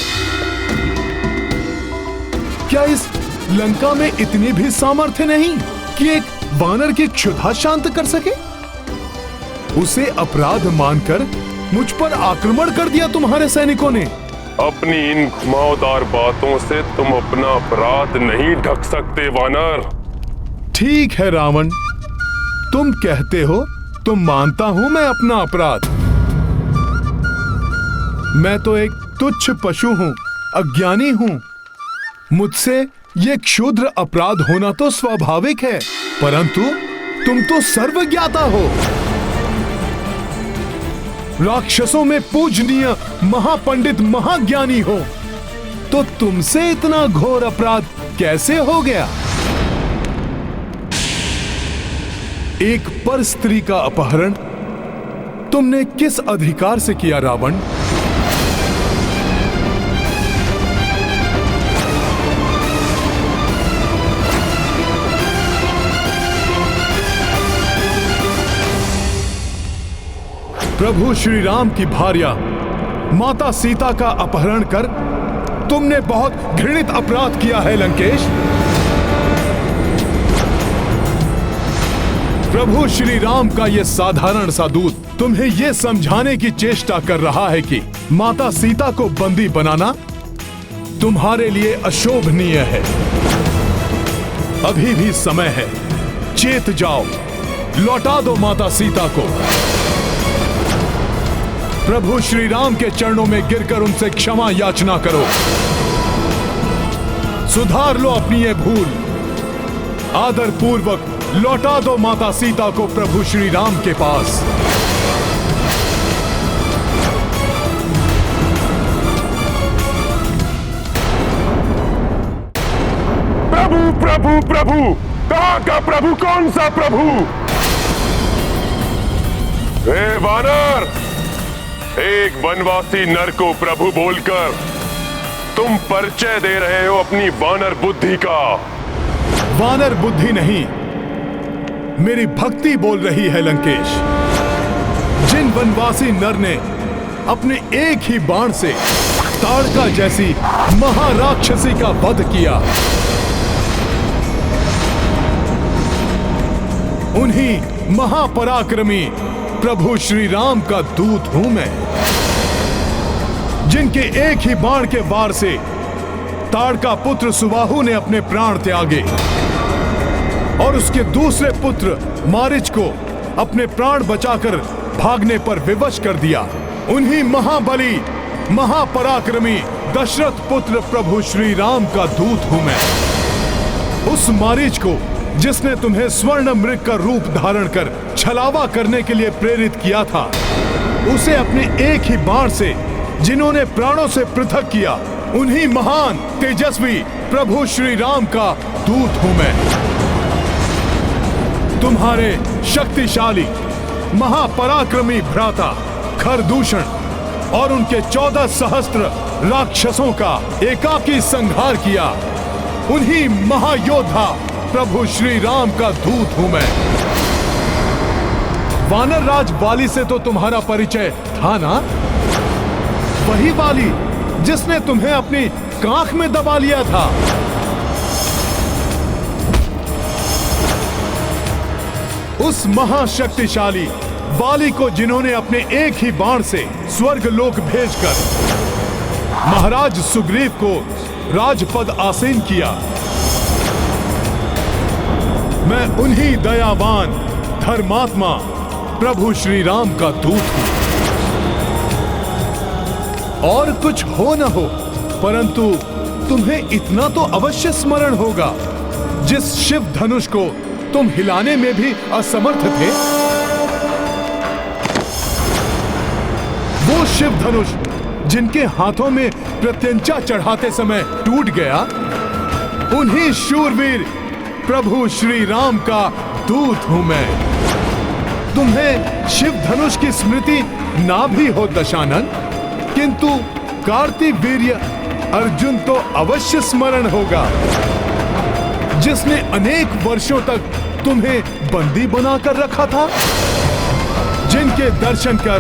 क्या इस लंका में इतनी भी सामर्थ्य नहीं कि एक वानर की क्षुधा शांत कर सके? उसे अपराध मानकर मुझ पर आक्रमण कर दिया तुम्हारे सैनिकों ने। अपनी इन घुमावदार बातों से तुम अपना अपराध नहीं ढक सकते वानर। ठीक है रावण, तुम कहते हो तो मानता हूं मैं अपना अपराध। मैं तो एक तुच्छ पशु हूं, अज्ञानी हूं। मुझसे ये क्षुद्र अपराध होना तो स्वाभाविक है, परंतु तुम तो सर्वज्ञाता हो, राक्षसों में पूजनीय महापंडित महाज्ञानी हो, तो तुमसे इतना घोर अपराध कैसे हो गया? एक पर स्त्री का अपहरण तुमने किस अधिकार से किया रावण? प्रभु श्री राम की भार्या माता सीता का अपहरण कर तुमने बहुत घृणित अपराध किया है लंकेश। प्रभु श्री राम का यह साधारण सा दूत तुम्हें यह समझाने की चेष्टा कर रहा है कि माता सीता को बंदी बनाना तुम्हारे लिए अशोभनीय है। अभी भी समय है, चेत जाओ, लौटा दो माता सीता को। प्रभु श्री राम के चरणों में गिरकर उनसे क्षमा याचना करो। सुधार लो अपनी ये भूल। आदर पूर्वक लौटा दो माता सीता को प्रभु श्री राम के पास। प्रभु प्रभु प्रभु, कहां का प्रभु? कौन सा प्रभु? हे वानर, एक वनवासी नर को प्रभु बोलकर तुम परिचय दे रहे हो अपनी वानर बुद्धि का। वानर बुद्धि नहीं, मेरी भक्ति बोल रही है लंकेश। जिन वनवासी नर ने अपने एक ही बाण से ताड़का जैसी महाराक्षसी का वध किया, उन्हीं महापराक्रमी प्रभु श्री राम का दूत हूं मैं। जिनके एक ही बाण के वार से ताड़का पुत्र सुबाहु ने अपने प्राण त्यागे और उसके दूसरे पुत्र मारिच को अपने प्राण बचाकर भागने पर विवश कर दिया। उन्हीं महाबली महापराक्रमी दशरथ पुत्र प्रभु श्री राम का दूत हूं मैं। उस मारिच को जिसने तुम्हें स्वर्ण मृग का रूप धारण कर छलावा करने के लिए प्रेरित किया था, उसे अपने एक ही बाण से जिन्होंने प्राणों से पृथक किया, उन्हीं महान तेजस्वी प्रभु श्री राम का दूत हूं मैं। तुम्हारे शक्तिशाली महापराक्रमी भ्राता खरदूषण और उनके 14 सहस्त्र राक्षसों का एकाकी संहार किया, उन्हीं महायोद्धा प्रभु श्री राम का दूत हूं मैं। वानर राज वाली से तो तुम्हारा परिचय था ना? वही वाली जिसने तुम्हें अपनी कांख में दबा लिया था। उस महाशक्तिशाली वाली को जिन्होंने अपने एक ही बाण से स्वर्गलोक भेजकर महाराज सुग्रीव को राजपद आसीन किया। मैं उन्हीं दयावान धर्मात्मा प्रभु श्री राम का दूत हूं। और कुछ हो न हो, परंतु तुम्हें इतना तो अवश्य स्मरण होगा, जिस शिव धनुष को तुम हिलाने में भी असमर्थ थे, वो शिव धनुष जिनके हाथों में प्रत्यंचा चढ़ाते समय टूट गया, उन्हीं शूरवीर प्रभु श्री राम का दूत हूं मैं। तुम्हें शिव धनुष की स्मृति ना भी हो दशानन, किंतु कार्तिवीर्य अर्जुन तो अवश्य स्मरण होगा, जिसने अनेक वर्षों तक तुम्हें बंदी बनाकर रखा था। जिनके दर्शन कर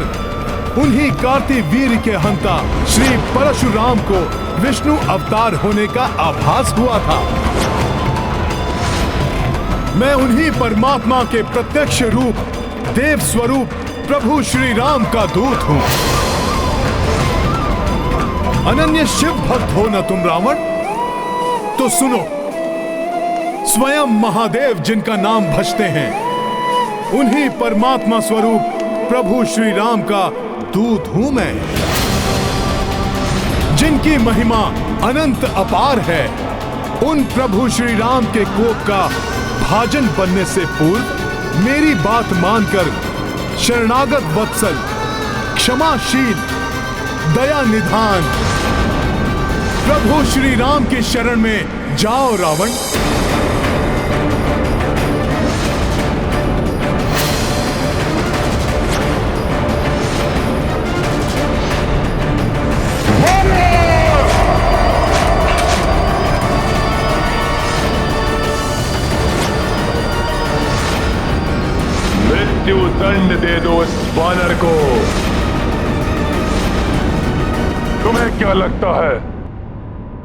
उन्हीं कार्तिवीर्य के हंता श्री परशुराम को विष्णु अवतार होने का आभास हुआ था। मैं उन्हीं परमात्मा के प्रत्यक्ष रूप देव स्वरूप प्रभु श्री राम का दूत हूं। अनन्य शिव भक्त हो न तुम रावण? तो सुनो, स्वयं महादेव जिनका नाम भजते हैं, उन्हीं परमात्मा स्वरूप प्रभु श्री राम का दूत हूं मैं। जिनकी महिमा अनंत अपार है, उन प्रभु श्री राम के कोप का भाजन बनने से पूर्व मेरी बात मानकर शरणागत वत्सल, क्षमाशील, दया निधान प्रभु श्री राम की शरण में जाओ रावण। मृत्यु दंड दे दो इस वानर को। तुम्हें क्या लगता है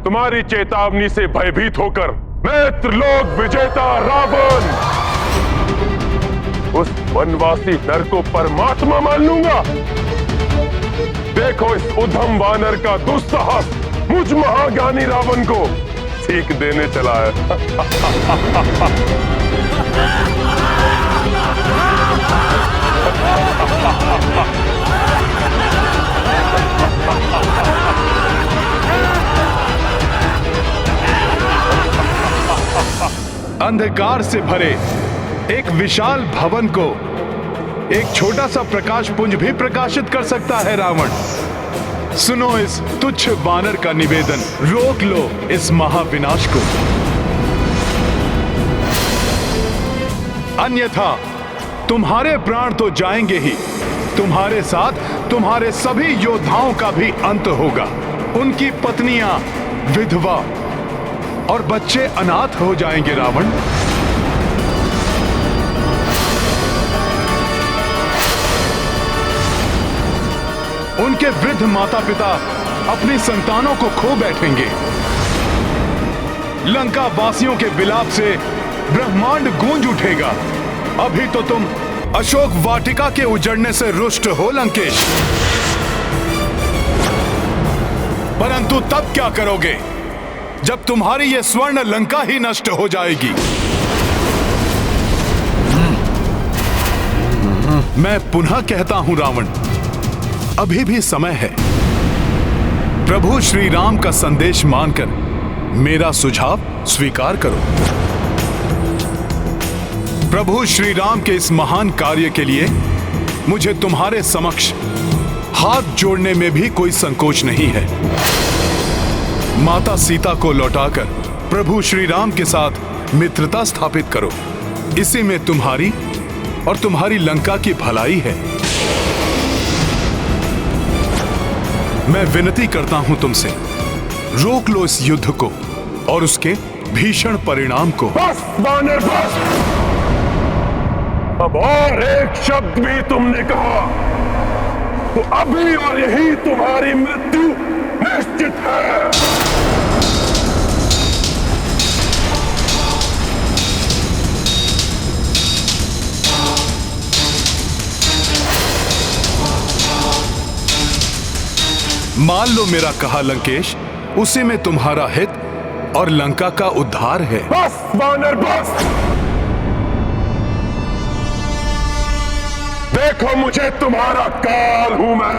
तुम्हारी चेतावनी से भयभीत होकर मैं त्रिलोक विजेता रावण उस वनवासी नर को परमात्मा मान लूंगा? देखो इस उद्धम वानर का दुस्साहस मुझ महाज्ञानी रावण को सीख देने चला है। अंधकार से भरे एक विशाल भवन को एक छोटा सा प्रकाश पुंज भी प्रकाशित कर सकता है रावण। सुनो इस तुच्छ वानर का निवेदन, रोक लो इस महाविनाश को, अन्यथा तुम्हारे प्राण तो जाएंगे ही, तुम्हारे साथ तुम्हारे सभी योद्धाओं का भी अंत होगा। उनकी पत्नियां विधवा और बच्चे अनाथ हो जाएंगे रावण। उनके वृद्ध माता पिता अपनी संतानों को खो बैठेंगे। लंका वासियों के विलाप से ब्रह्मांड गूंज उठेगा। अभी तो तुम अशोक वाटिका के उजड़ने से रुष्ट हो लंकेश, परंतु तब क्या करोगे जब तुम्हारी ये स्वर्ण लंका ही नष्ट हो जाएगी? मैं पुनः कहता हूं रावण, अभी भी समय है। प्रभु श्री राम का संदेश मानकर मेरा सुझाव स्वीकार करो। प्रभु श्री राम के इस महान कार्य के लिए मुझे तुम्हारे समक्ष हाथ जोड़ने में भी कोई संकोच नहीं है। माता सीता को लौटाकर प्रभु श्री राम के साथ मित्रता स्थापित करो। इसी में तुम्हारी और तुम्हारी लंका की भलाई है। मैं विनती करता हूं तुमसे, रोक लो इस युद्ध को और उसके भीषण परिणाम को। बस वानर बस! अब और एक शब्द भी तुमने कहा तो अभी और यही तुम्हारी मृत्यु निश्चित है। मान लो मेरा कहा लंकेश, उसी में तुम्हारा हित और लंका का उद्धार है। बस वानर बस! देखो मुझे तुम्हारा काल हूं मैं।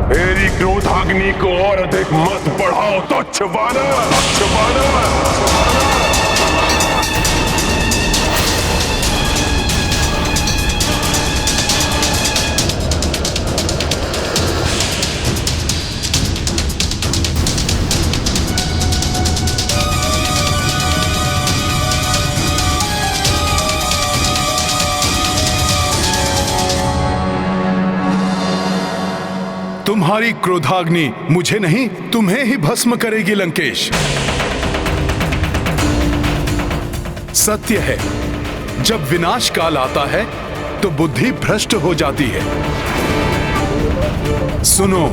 मेरी क्रोधाग्नि को और अधिक मत बढ़ाओ तुच्छ वानर, तुच्छ वानर। तुम्हारी क्रोधाग्नि मुझे नहीं, तुम्हें ही भस्म करेगी लंकेश। सत्य है, जब विनाश काल आता है तो बुद्धि भ्रष्ट हो जाती है। सुनो,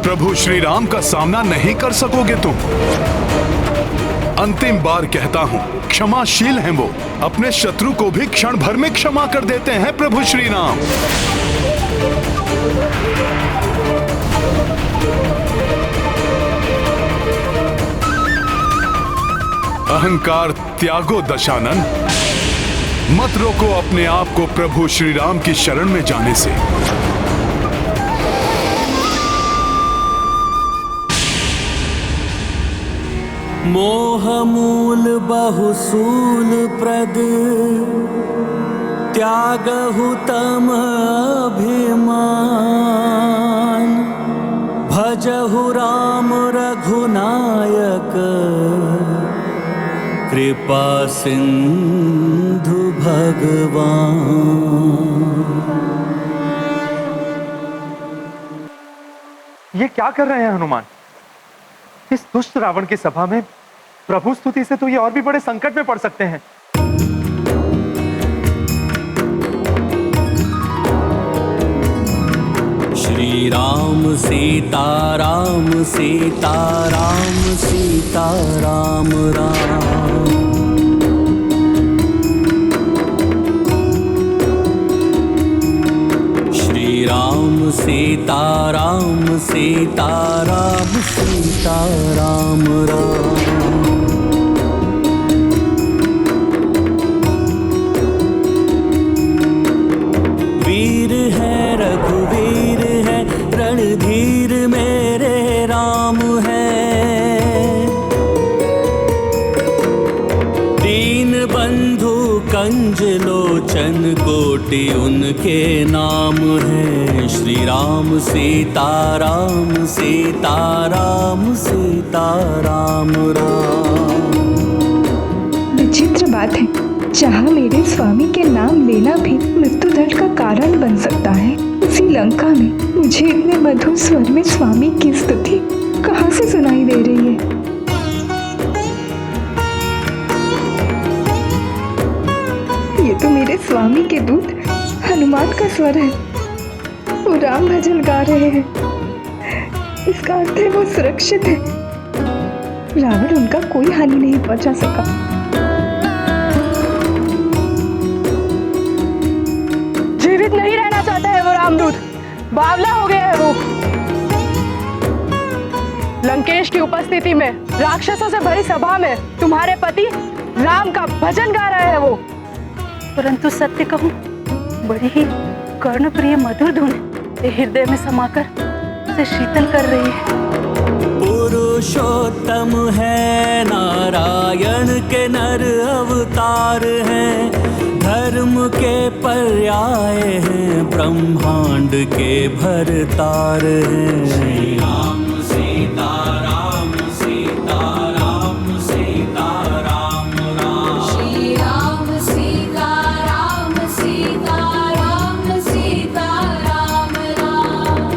प्रभु श्री राम का सामना नहीं कर सकोगे तुम। अंतिम बार कहता हूं, क्षमाशील हैं वो, अपने शत्रु को भी क्षण भर में क्षमा कर देते हैं प्रभु श्री राम। अहंकार त्यागो दशानन, मत रोको अपने आप को प्रभु श्री राम की शरण में जाने से। मोह मूल बहुसूल प्रद त्यागहु तम अभिमान, भजहु राम रघुनायक कृपा सिंधु भगवान। ये क्या कर रहे हैं हनुमान? इस दुष्ट रावण की सभा में प्रभु स्तुति से तो ये और भी बड़े संकट में पड़ सकते हैं। श्री राम सीता राम सीता राम सीता राम राम। श्री राम सीता राम सीता राम सीता राम राम। वीर है रघुवीर है रणधीर मेरे राम है। दीन बंधु कंज लोचन कोटि उनके नाम है। श्री राम सीता राम सीता राम सीता राम राम। विचित्र बात है, जहाँ मेरे स्वामी के नाम लेना भी मृत्युदंड का कारण बन सकता है, उसी लंका में मुझे इतने मधुर स्वर में स्वामी की स्तुति कहाँ से सुनाई दे रही है। ये तो मेरे स्वामी के दूत हनुमान का स्वर है। वो राम भजन गा रहे हैं। इसका अर्थ है वो सुरक्षित है। रावण उनका कोई हानि नहीं पहुंचा सका। जीवित नहीं रहना चाहता है वो रामदूत, बावला हो गया है वो। लंकेश की उपस्थिति में राक्षसों से भरी सभा में तुम्हारे पति राम का भजन गा रहे हैं वो। परंतु सत्य कहूं, बड़ी ही कर्णप्रिय मधुर धुन हृदय में समाकर उसे शीतल कर रही है। पुरुषोत्तम है नारायण के नर अवतार हैं। धर्म के पर्याय हैं ब्रह्मांड के भरतार हैं। श्री राम सीता राम सीता राम सीता राम राम। श्री राम सीता राम सीता राम सीता राम राम।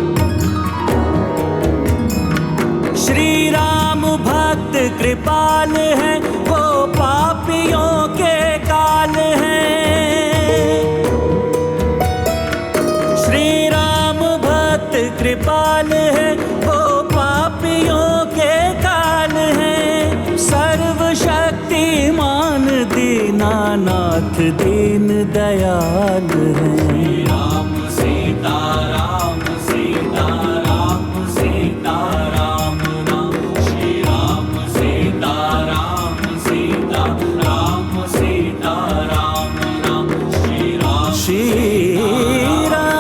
श्री राम भक्त कृपाल है वो पापियों के काल है। कृपाल है वो पापियों के काल है। सर्वशक्तिमान दीनानाथ दीन दयाल है। राम सीता राम सीता राम सीता राम राम। श्री राम सीता राम सीता राम सीता राम राम। श्री राम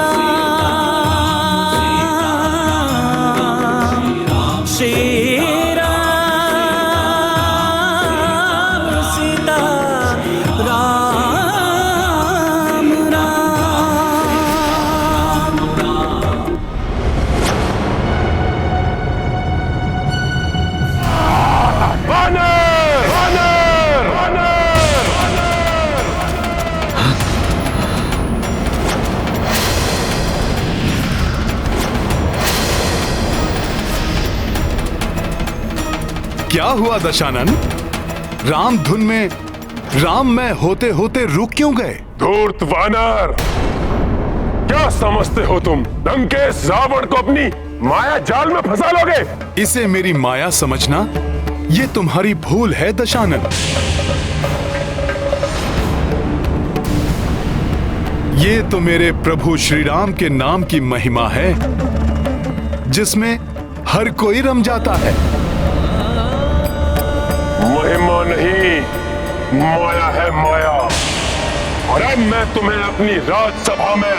क्या हुआ दशानन? राम धुन में राम में होते होते रुक क्यों गए? धूर्त वानर, क्या समझते हो तुम? लंकेश रावण को अपनी माया जाल में फंसा लोगे? इसे मेरी माया समझना ये तुम्हारी भूल है दशानन। ये तो मेरे प्रभु श्री राम के नाम की महिमा है जिसमें हर कोई रम जाता है। महिमा नहीं, माया है माया। और अब मैं तुम्हें अपनी राजसभा में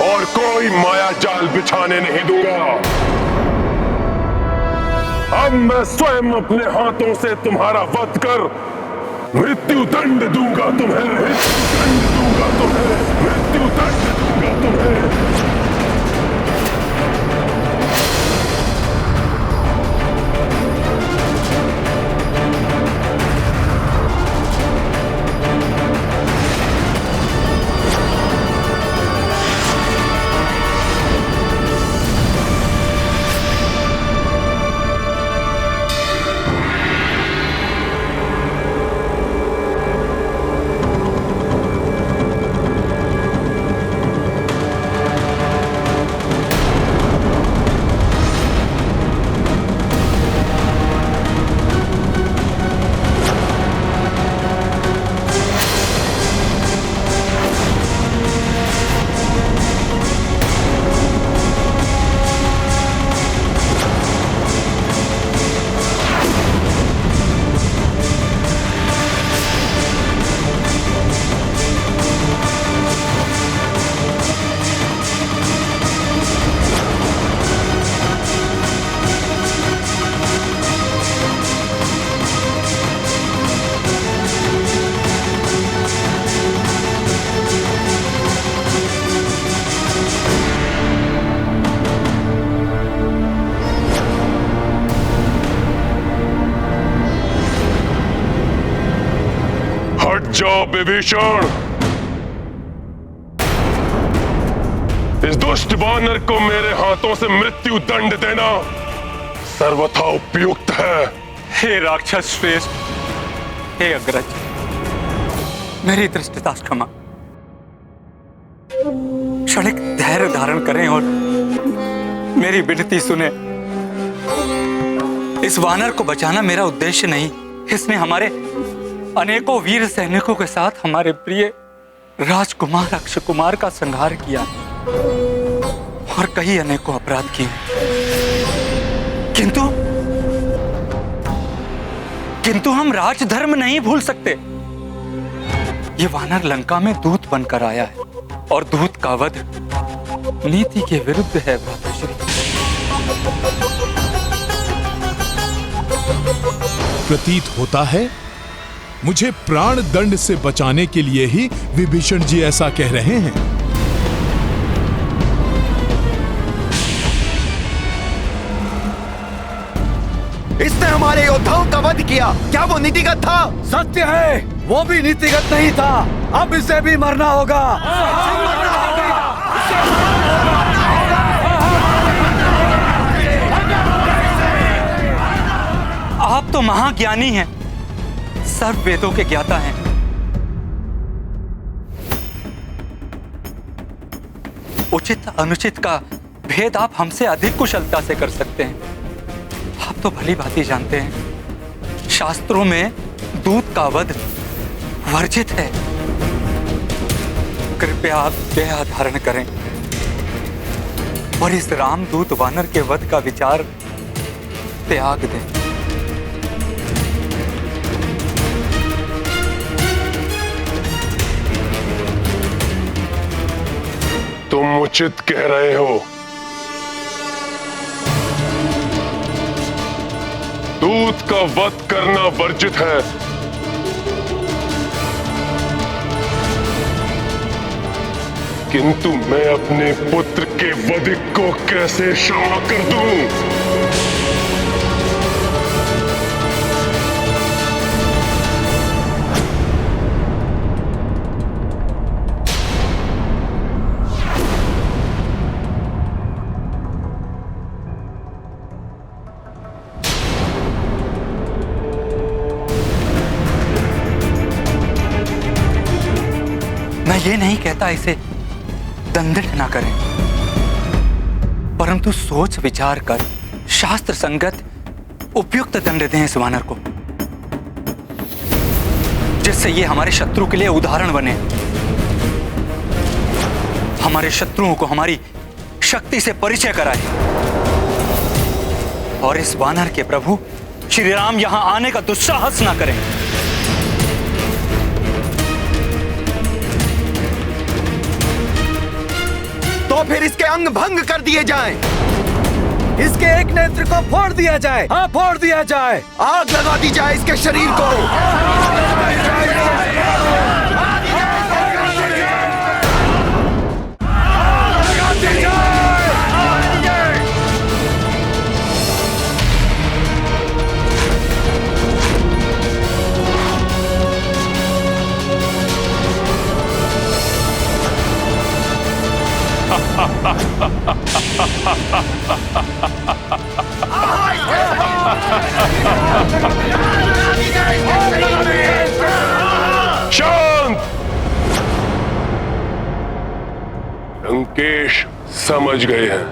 और कोई माया जाल बिछाने नहीं दूंगा। अब मैं स्वयं अपने हाथों से तुम्हारा वध कर मृत्यु दंड दूंगा तुम्हें। मृत्यु दंड दूंगा तुम्हें। मृत्यु दंड दूंगा तुम्हें। विभीषण, इस दुष्ट वानर को मेरे हाथों से मृत्यु दंड देना सर्वथा उपयुक्त है। हे राक्षस श्रेष्ठ, हे अग्रज, मेरी दृष्टता क्षमा। क्षणिक धैर्य धारण करें और मेरी विनती सुने। इस वानर को बचाना मेरा उद्देश्य नहीं। इसने हमारे अनेकों वीर सैनिकों के साथ हमारे प्रिय राजकुमार अक्षय कुमार का संहार किया और कई अनेकों अपराध किए, किंतु हम राजधर्म नहीं भूल सकते। ये वानर लंका में दूत बनकर आया है और दूत का वध नीति के विरुद्ध है। भ्राताश्री, प्रतीत होता है मुझे प्राण दंड से बचाने के लिए ही विभीषण जी ऐसा कह रहे हैं। इसने हमारे योद्धाओं का वध किया, क्या वो नीतिगत था? सत्य है, वो भी नीतिगत नहीं था। अब इसे भी मरना होगा। आप तो महाज्ञानी हैं, सर्व वेदों के ज्ञाता हैं। उचित अनुचित का भेद आप हमसे अधिक कुशलता से कर सकते हैं। आप तो भली भांति जानते हैं, शास्त्रों में दूत का वध वर्जित है। कृपया आप दया धारण करें और इस रामदूत वानर के वध का विचार त्याग दें। तुम उचित कह रहे हो। दूत का वध करना वर्जित है, किंतु मैं अपने पुत्र के वध को कैसे क्षमा कर दूं? मैं ये नहीं कहता इसे दंडित ना करें, परंतु सोच विचार कर शास्त्र संगत उपयुक्त दंड दें इस वानर को, जिससे ये हमारे शत्रु के लिए उदाहरण बने, हमारे शत्रुओं को हमारी शक्ति से परिचय कराए और इस वानर के प्रभु श्री राम यहां आने का दुस्साहस ना करें। तो फिर इसके अंग भंग कर दिए जाएं। इसके एक नेत्र को फोड़ दिया जाए। हाँ, फोड़ दिया जाए। आग लगा दी जाए इसके शरीर को। शांत! लंकेश समझ गए हैं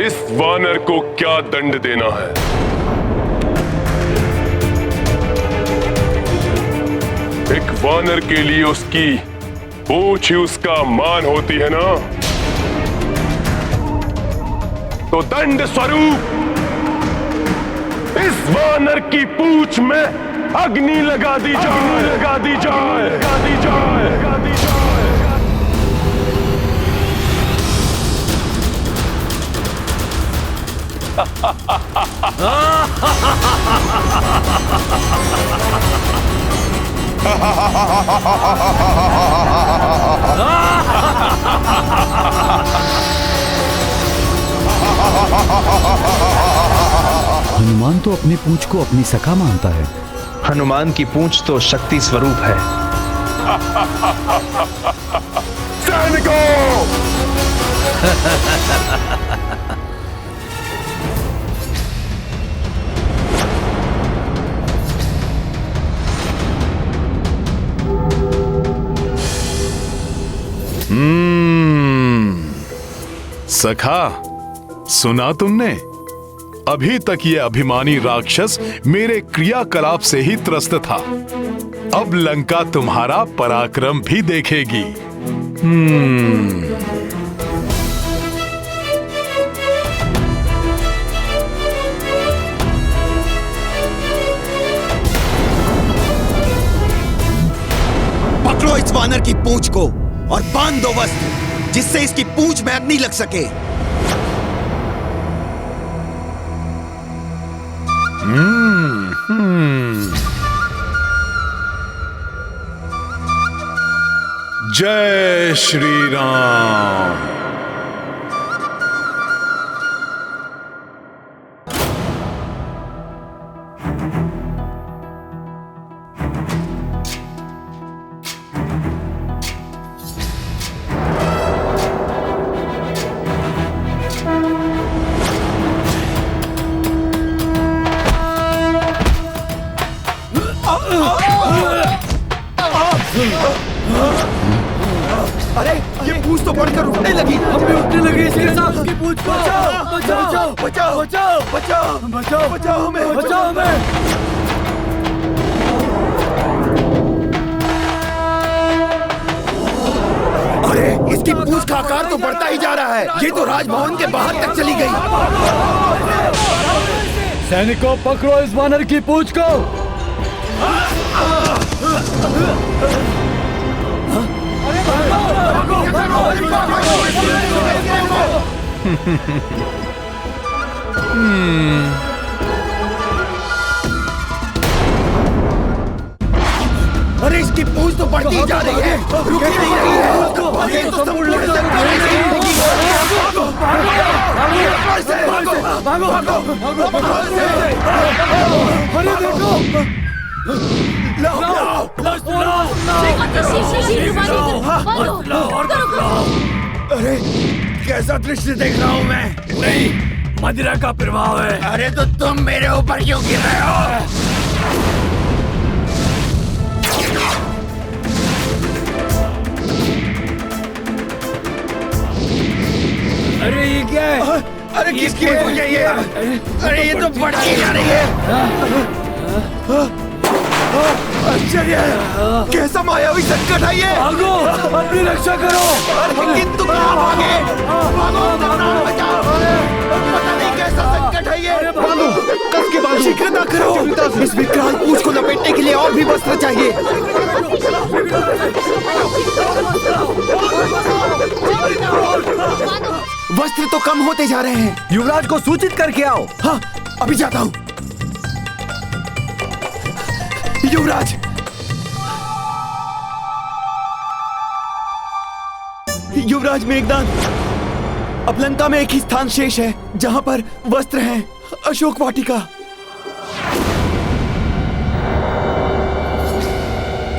इस वानर को क्या दंड देना है। एक वानर के लिए उसकी पूंछ ही उसका मान होती है ना, तो दंड स्वरूप इस वानर की पूंछ में अग्नि लगा दी जाए, लगा दी जाए, लगा दी जाए, लगा दी जाए। हनुमान तो अपनी पूंछ को अपनी सखा मानता है। हनुमान की पूंछ तो शक्ति स्वरूप है, सैनिकों! सखा, सुना तुमने? अभी तक ये अभिमानी राक्षस मेरे क्रियाकलाप से ही त्रस्त था। अब लंका तुम्हारा पराक्रम भी देखेगी। पकड़ो इस वानर की पूंछ को और बांध दो वस्त्र, जिससे इसकी पूंछ में अग्नि लग सके। जय श्री राम। अरे ये पूंछ तो बढ़कर उठने लगी। हमें उठने लगी इसके साथ की पूंछ को। बचाओ बचाओ बचाओ बचाओ बचाओ बचाओ बचाओ हमें, बचाओ हमें। अरे इसकी पूंछ का आकार तो बढ़ता ही जा रहा है। ये तो राजभवन के बाहर तक चली गई। सैनिकों, पकड़ो इस वानर की पूंछ को। अरे इसकी पूंछ तो बढ़ती ही जा रही है, रुक ही नहीं रही है। ये तो सब उल्टे तक अरे देखो, अरे कैसा दृश्य देख रहा हूँ मैं? नहीं, मदिरा का प्रभाव है। अरे तो तुम मेरे ऊपर क्यों गिर रहे हो? अरे ये क्या है? अरे किसकी वजह है ये? अरे ये तो बढ़ती जा रही है। आश्चर्य है, कैसा मायावी संकट है ये? भागो, अपनी रक्षा करो। अरे किंतु कहाँ भागे? भागो, प्राण बचाओ। पता नहीं कैसा संकट है ये। बांधो, कस के बांधो। शीघ्रता करो, इस विकराल पूंछ को लपेटने के लिए और भी वस्त्र चाहिए। वस्त्र तो कम होते जा रहे हैं। युवराज को सूचित करके आओ। हाँ, अभी जाता हूँ। युवराज, युवराज मेघनाद, अब लंका में एक ही स्थान शेष है जहां पर वस्त्र हैं, अशोक वाटिका।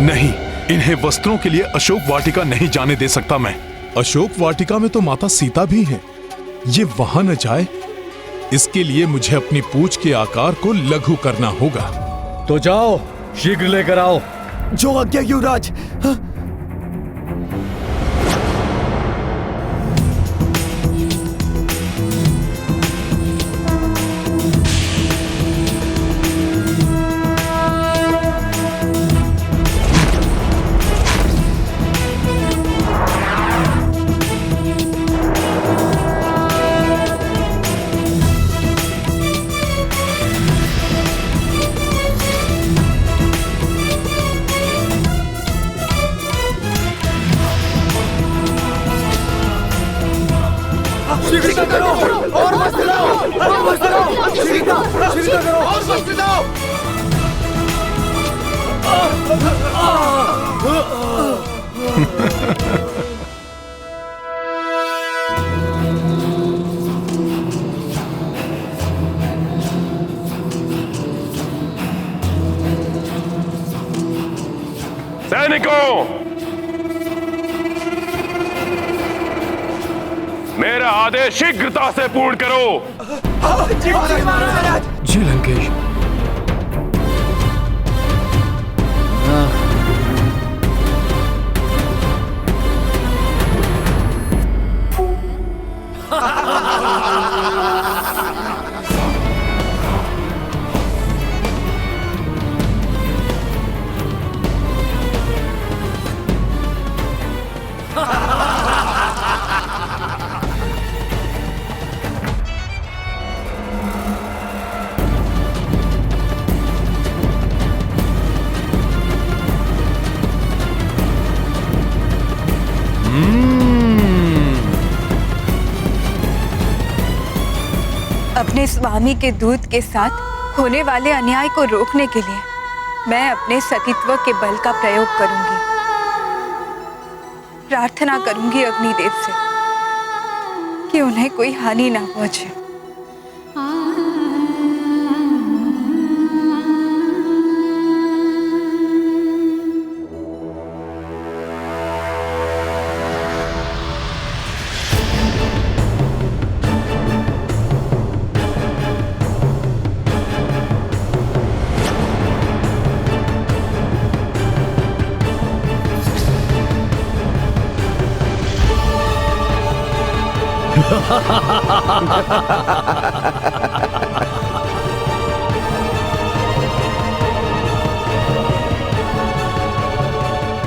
नहीं, इन्हें वस्त्रों के लिए अशोक वाटिका नहीं जाने दे सकता मैं। अशोक वाटिका में तो माता सीता भी हैं। ये वहां न जाए, इसके लिए मुझे अपनी पूंछ के आकार को लघु करना होगा। तो जाओ, शीघ्र लेकर आओ। जो आज्ञा युवराज। हाँ? शीघ्रता करो, और वस्त्र लाओ, और वस्त्र लाओ। शीघ्रता करो, और वस्त्र लाओ। सैनिकों, मेरा आदेश शीघ्रता से पूर्ण करो। जी लंकेश। अपने स्वामी के दूत के साथ होने वाले अन्याय को रोकने के लिए मैं अपने सतीत्व के बल का प्रयोग करूंगी। प्रार्थना करूंगी अग्निदेव से कि उन्हें कोई हानि ना पहुंचे।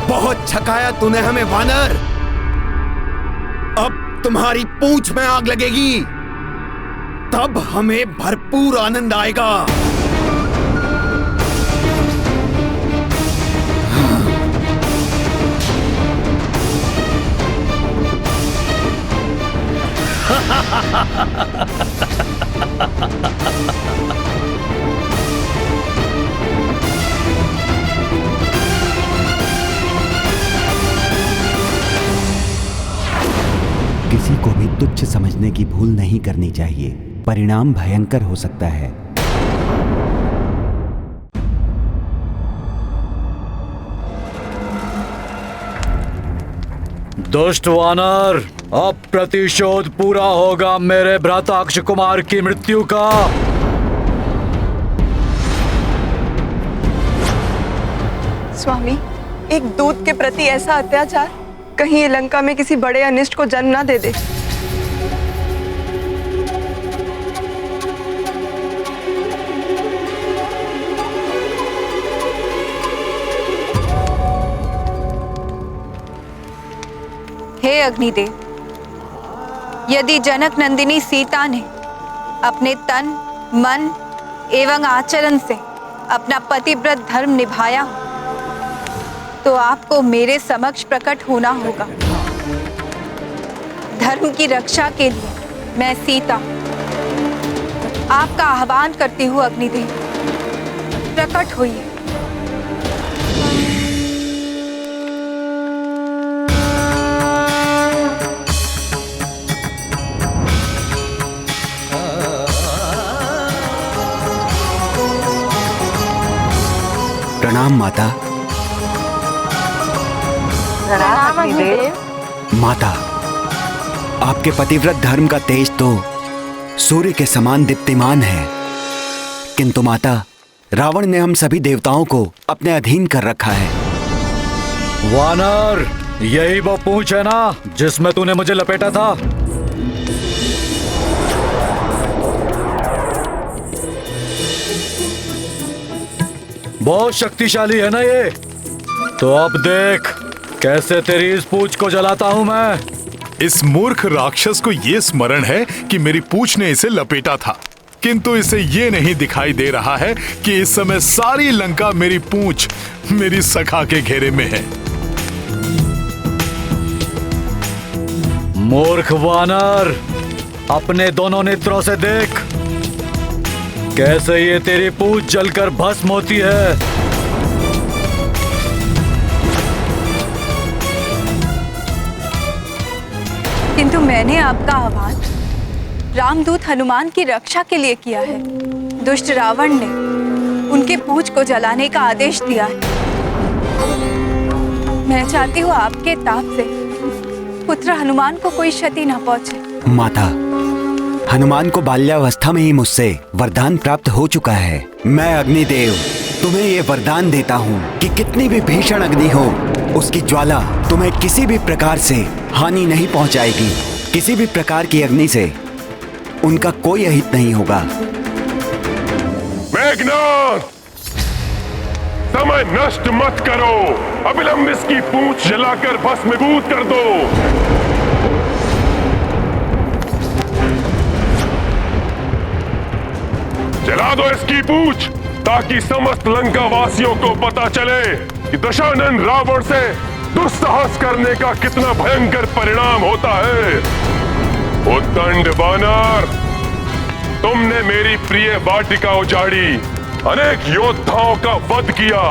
बहुत छकाया तूने हमें वानर। अब तुम्हारी पूंछ में आग लगेगी, तब हमें भरपूर आनंद आएगा। किसी को भी तुच्छ समझने की भूल नहीं करनी चाहिए, परिणाम भयंकर हो सकता है। दुष्ट वानर, अब प्रतिशोध पूरा होगा मेरे भ्राता अक्ष कुमार की मृत्यु का। स्वामी, एक दूत के प्रति ऐसा अत्याचार कहीं ये लंका में किसी बड़े अनिष्ट को जन्म ना दे दे। हे अग्निदेव, यदि जनक नंदिनी सीता ने अपने तन, मन एवं आचरण से अपना पतिव्रत धर्म निभाया तो आपको मेरे समक्ष प्रकट होना होगा। धर्म की रक्षा के लिए मैं सीता आपका आह्वान करती हूँ। अग्निदेव, प्रकट होइए। प्रणाम माता। प्रणाम अग्निदेव। माता, आपके पतिव्रत धर्म का तेज तो सूर्य के समान दीप्तिमान है, किंतु माता, रावण ने हम सभी देवताओं को अपने अधीन कर रखा है। वानर, यही वो पूंछ है ना जिसमें तूने मुझे लपेटा था? बहुत शक्तिशाली है ना ये? तो अब देख कैसे तेरी इस पूंछ को जलाता हूं मैं। इस मूर्ख राक्षस को ये स्मरण है कि मेरी पूंछ ने इसे लपेटा था, किंतु इसे ये नहीं दिखाई दे रहा है कि इस समय सारी लंका मेरी पूंछ, मेरी सखा के घेरे में है। मूर्ख वानर, अपने दोनों नेत्रों से देख कैसे ये तेरी पूंछ जलकर भस्म होती है। किंतु मैंने आपका आह्वान रामदूत हनुमान की रक्षा के लिए किया है। दुष्ट रावण ने उनके पूंछ को जलाने का आदेश दिया है। मैं चाहती हूँ आपके ताप से पुत्र हनुमान को कोई क्षति न पहुँचे। माता, हनुमान को बाल्यावस्था में ही मुझसे वरदान प्राप्त हो चुका है। मैं अग्निदेव तुम्हें ये वरदान देता हूँ कि कितनी भी भीषण अग्नि हो, उसकी ज्वाला तुम्हें किसी भी प्रकार से हानि नहीं पहुँचाएगी। किसी भी प्रकार की अग्नि से उनका कोई अहित नहीं होगा। मेघनाद, समय नष्ट मत करो। अविलंब इसकी पूंछ जलाकर भस्मीभूत कर दो। जला दो इसकी पूंछ, ताकि समस्त लंका वासियों को पता चले कि दशानन रावण से दुस्साहस करने का कितना भयंकर परिणाम होता है। उद्दंड वानर, तुमने मेरी प्रिय वाटिका उजाड़ी, अनेक योद्धाओं का वध किया।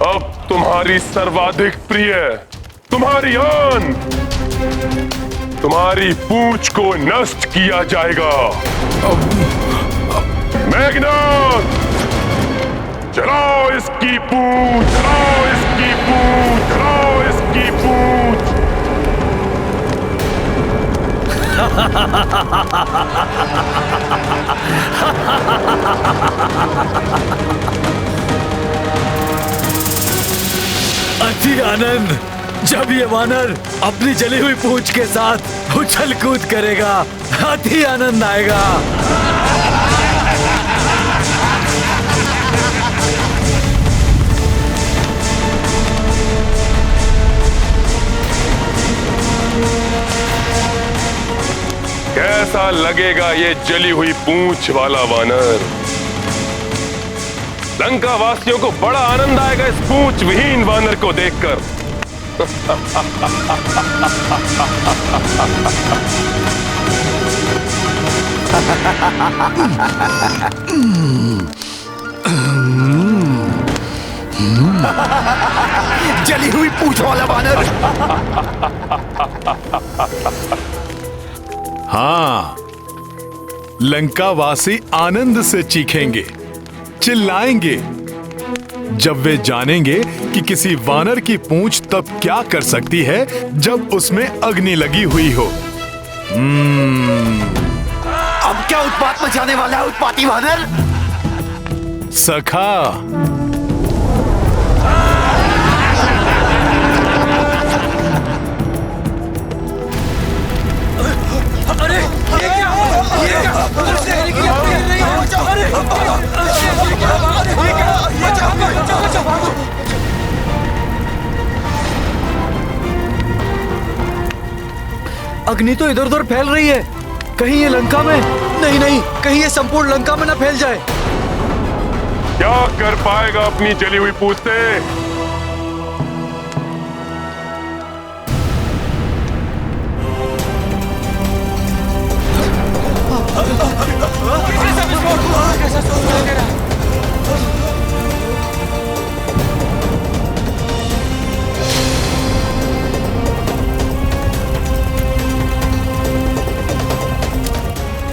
अब तुम्हारी सर्वाधिक प्रिय, तुम्हारी आन, तुम्हारी पूंछ को नष्ट किया जाएगा। मेघनाद, चलाओ इसकी पूंछ, चलाओ इसकी पूंछ, चलाओ इसकी पूंछ। अति आनंद, जब ये वानर अपनी जली हुई पूंछ के साथ उछल कूद करेगा, अति आनंद आएगा। कैसा लगेगा ये जली हुई पूंछ वाला वानर? लंका वासियों को बड़ा आनंद आएगा इस पूंछ विहीन वानर को देखकर। जली हुई पूंछ वाला वानर। हाँ, लंकावासी आनंद से चीखेंगे, चिल्लाएंगे जब वे जानेंगे कि किसी वानर की पूंछ तब क्या कर सकती है जब उसमें अग्नि लगी हुई हो। अब क्या उत्पात मचाने वाला है उत्पाती वानर? सखा, अरे ये क्या? ये क्या? उधर से हेली की आवाज़ आ रही है। अरे ये क्या? बचाओ, भागो। अग्नि तो इधर उधर फैल रही है। कहीं ये लंका में नहीं, नहीं, कहीं ये संपूर्ण लंका में ना फैल जाए। क्या कर पाएगा अपनी जली हुई पूंछ से?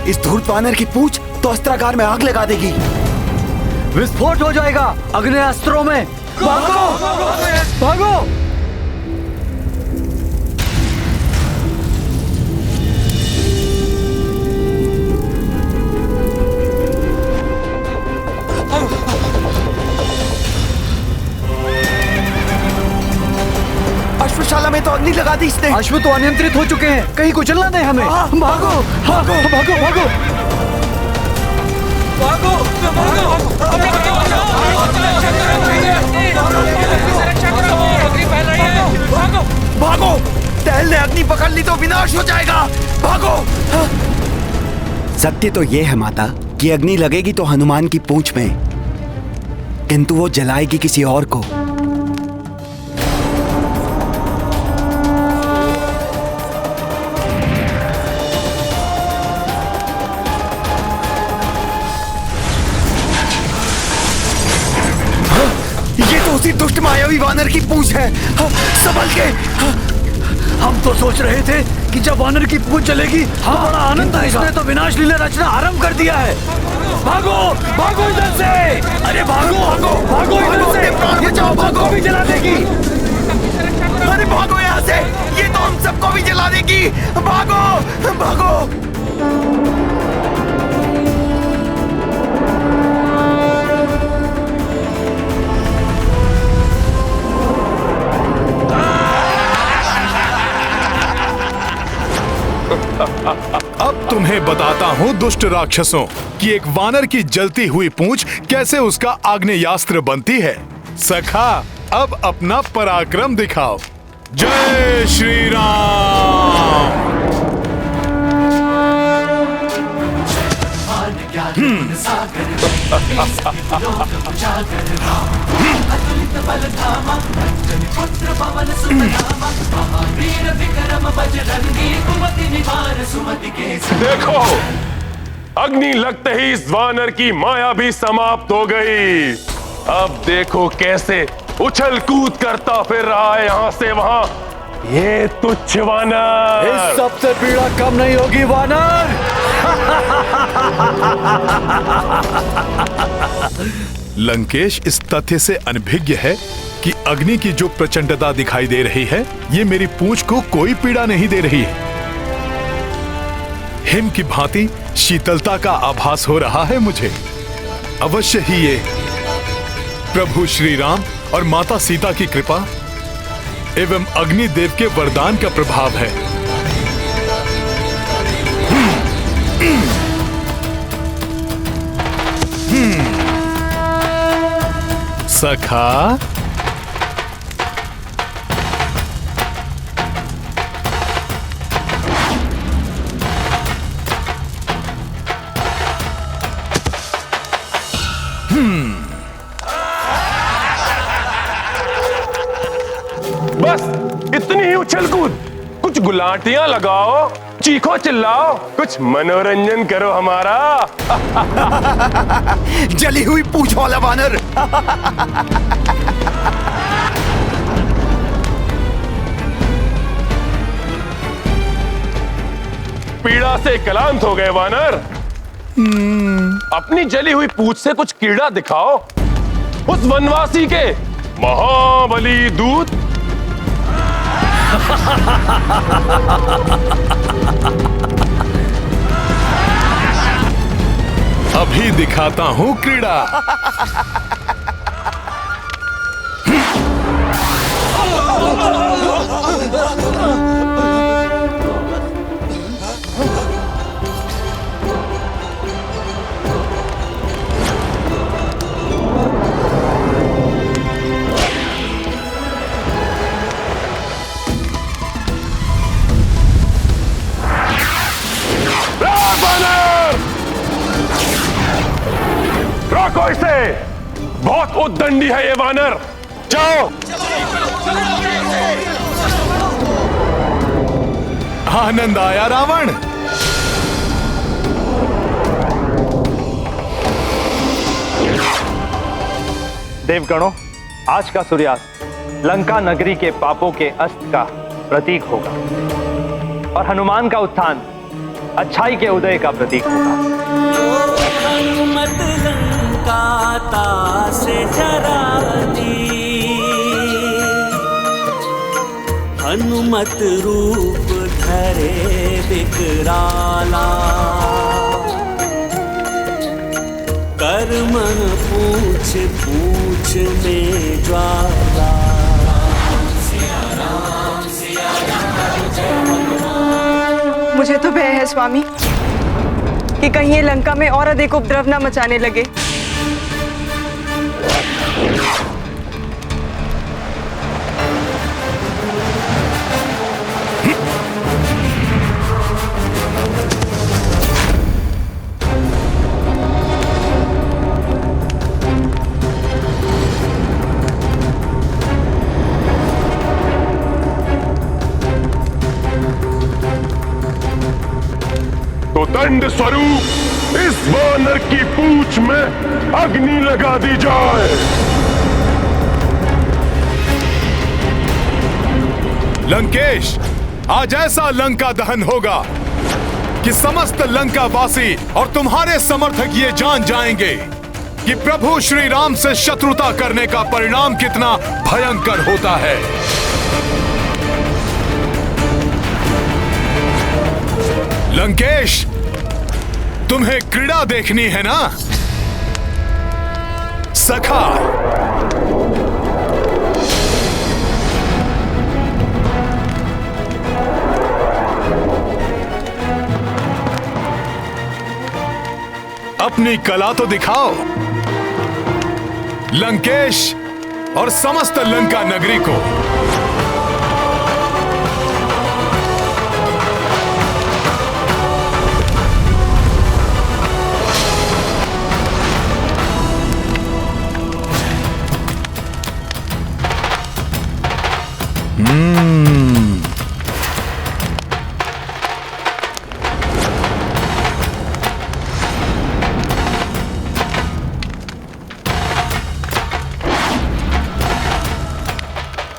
इस धूर्त वानर की पूंछ तो अस्त्रागार में आग लगा देगी। विस्फोट हो जाएगा अग्नेयास्त्रों में। भागो, भागो। अश्वशाला में तो अग्नि लगा दी इसने। अश्व तो अनियंत्रित हो चुके हैं, कहीं कुचल ना दे हमें। भागो, भागो, भागो, भागो, भागो। टहल ने अग्नि पकड़ ली तो विनाश हो जाएगा। भागो। सत्य तो ये है माता कि अग्नि लगेगी तो हनुमान की पूंछ में, किंतु वो जलाएगी किसी और को। उसी दुष्ट मायावी वानर की पूंछ है। संभल के। हम तो सोच रहे थे कि जब वानर की पूंछ चलेगी तो बड़ा आनंद आएगा। इसने तो विनाश लीला रचना आरंभ कर दिया है। भागो, भागो इधर से। अरे भागो, भागो, भागो इधर से। प्राण बचाओ, भागो। भी जला देगी। अरे भागो यहाँ से, ये तो हम सबको भी जला देगी। भागो भागो। अब तुम्हें बताता हूँ दुष्ट राक्षसों कि एक वानर की जलती हुई पूंछ कैसे उसका आग्नेयास्त्र बनती है। सखा, अब अपना पराक्रम दिखाओ। जय श्री राम। देखो, अग्नि लगते ही इस वानर की माया भी समाप्त हो गई। अब देखो कैसे उछल कूद करता फिर रहा है यहाँ से वहां। ये तुच्छ वानर। इस सबसे पीड़ा कम नहीं होगी वानर। लंकेश इस तथ्य से अनभिज्ञ है कि अग्नि की जो प्रचंडता दिखाई दे रही है, ये मेरी पूंछ को कोई पीड़ा नहीं दे रही है। हिम की भांति शीतलता का आभास हो रहा है मुझे। अवश्य ही ये प्रभु श्री राम और माता सीता की कृपा एवं अग्निदेव के वरदान का प्रभाव है। सखा, बस इतनी ही उछल कूद। कुछ गुलाटियां लगाओ, चीखो चिल्लाओ, कुछ मनोरंजन करो हमारा। जली हुई पूंछ वाला वानर। पीड़ा से क्लांत हो गए वानर। अपनी जली हुई पूंछ से कुछ कीड़ा दिखाओ उस वनवासी के महाबली दूत। अभी दिखाता हूं क्रीड़ा। रोको इसे, बहुत उद्दंडी है ये वानर। जाओ। आनंद आया रावण। देवगणों, आज का सूर्यास्त लंका नगरी के पापों के अस्त का प्रतीक होगा और हनुमान का उत्थान अच्छाई के उदय का प्रतीक होगा। हनुमत लंका से जरा दी, हनुमत रूप धरे विकराला, कर मन पूछ पूछ में ज्वाला। मुझे तो भय है स्वामी कि कहीं ये लंका में और अधिक उपद्रव न मचाने लगे। तो दंड स्वरूप इस वानर की पूंछ में अग्नि लगा दी जाए। लंकेश, आज ऐसा लंका दहन होगा कि समस्त लंका वासी और तुम्हारे समर्थक ये जान जाएंगे कि प्रभु श्री राम से शत्रुता करने का परिणाम कितना भयंकर होता है। लंकेश, तुम्हें क्रीड़ा देखनी है ना सखा? अपनी कला तो दिखाओ लंकेश और समस्त लंका नगरी को।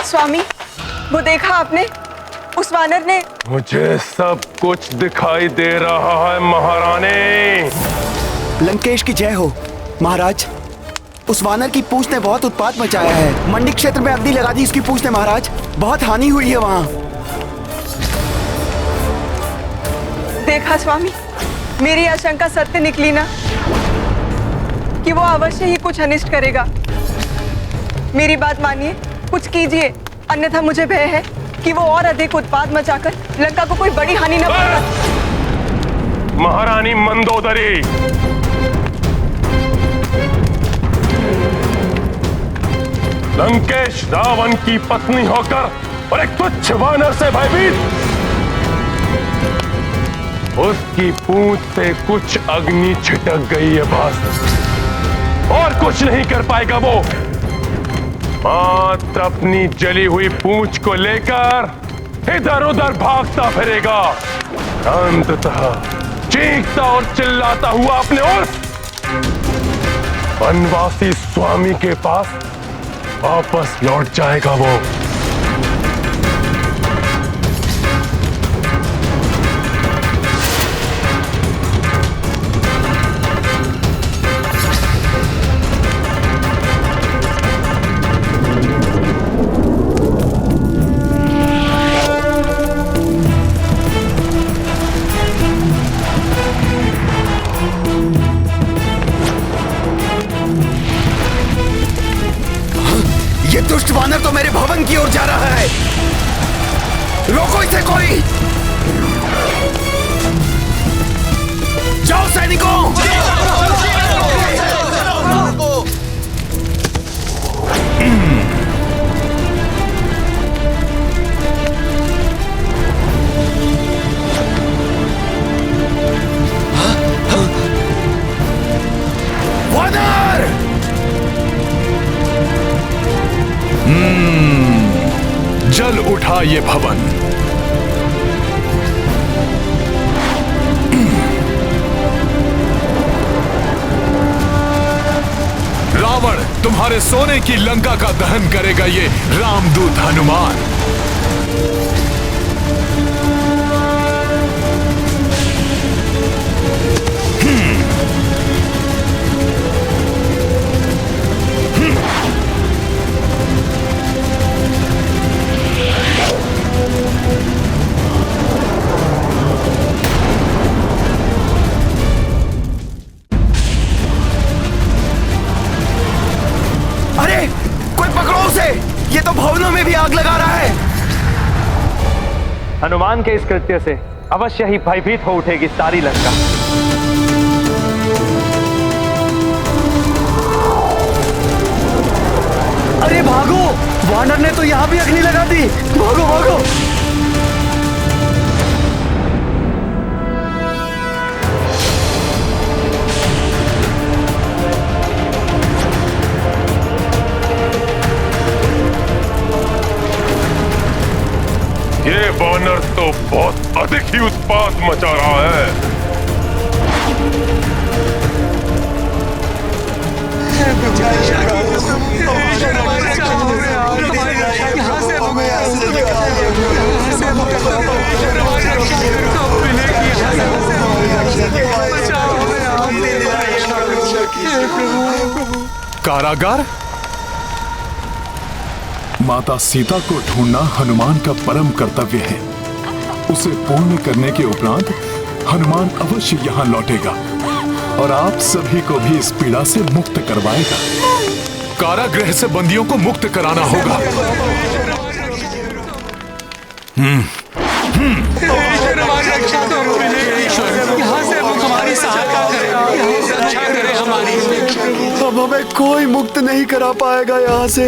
स्वामी, वो देखा आपने? उस वानर ने। मुझे सब कुछ दिखाई दे रहा है महारानी। लंकेश की जय हो महाराज। उस वानर की पूंछ ने बहुत उत्पात मचाया है। मंडी क्षेत्र में अग्नि लगा दी उसकी पूंछ ने महाराज। बहुत हानि हुई है वहां। देखा स्वामी, मेरी आशंका सत्य निकली ना कि वो अवश्य ही कुछ अनिष्ट करेगा। मेरी बात मानिए, कुछ कीजिए, अन्यथा मुझे भय है कि वो और अधिक उत्पात मचाकर लंका को कोई बड़ी हानि न पहुंचाए। महारानी मंदोदरी, लंकेश रावण की पत्नी होकर और एक तुच्छ वानर से भयभीत, उसकी पूंछ से कुछ अग्नि छिटक गई है बस, और कुछ नहीं कर पाएगा वो। मात्र अपनी जली हुई पूंछ को लेकर इधर उधर भागता फिरेगा, अंततः चीखता और चिल्लाता हुआ अपने उस वनवासी स्वामी के पास वापस लौट जाएगा वो। ये दुष्ट वानर तो मेरे भवन की ओर जा रहा है। रोको इसे कोई। जाओ सैनिकों। वानर! जल उठा ये भवन। रावण तुम्हारे सोने की लंका का दहन करेगा ये रामदूत हनुमान। अरे कोई पकड़ो उसे, ये तो भवनों में भी आग लगा रहा है। हनुमान के इस कृत्य से अवश्य ही भयभीत हो उठेगी सारी लंका। अरे भागो, वानर ने तो यहां भी अग्नि लगा दी। भागो भागो। ये वानर तो बहुत अधिक ही उत्पात मचा रहा है। कारागार? माता सीता को ढूंढना हनुमान का परम कर्तव्य है। उसे पूर्ण करने के उपरांत हनुमान अवश्य यहाँ लौटेगा और आप सभी को भी इस पीड़ा से मुक्त करवाएगा। कारागृह से बंदियों को मुक्त कराना होगा। अब हमें कोई मुक्त नहीं करा पाएगा यहाँ से।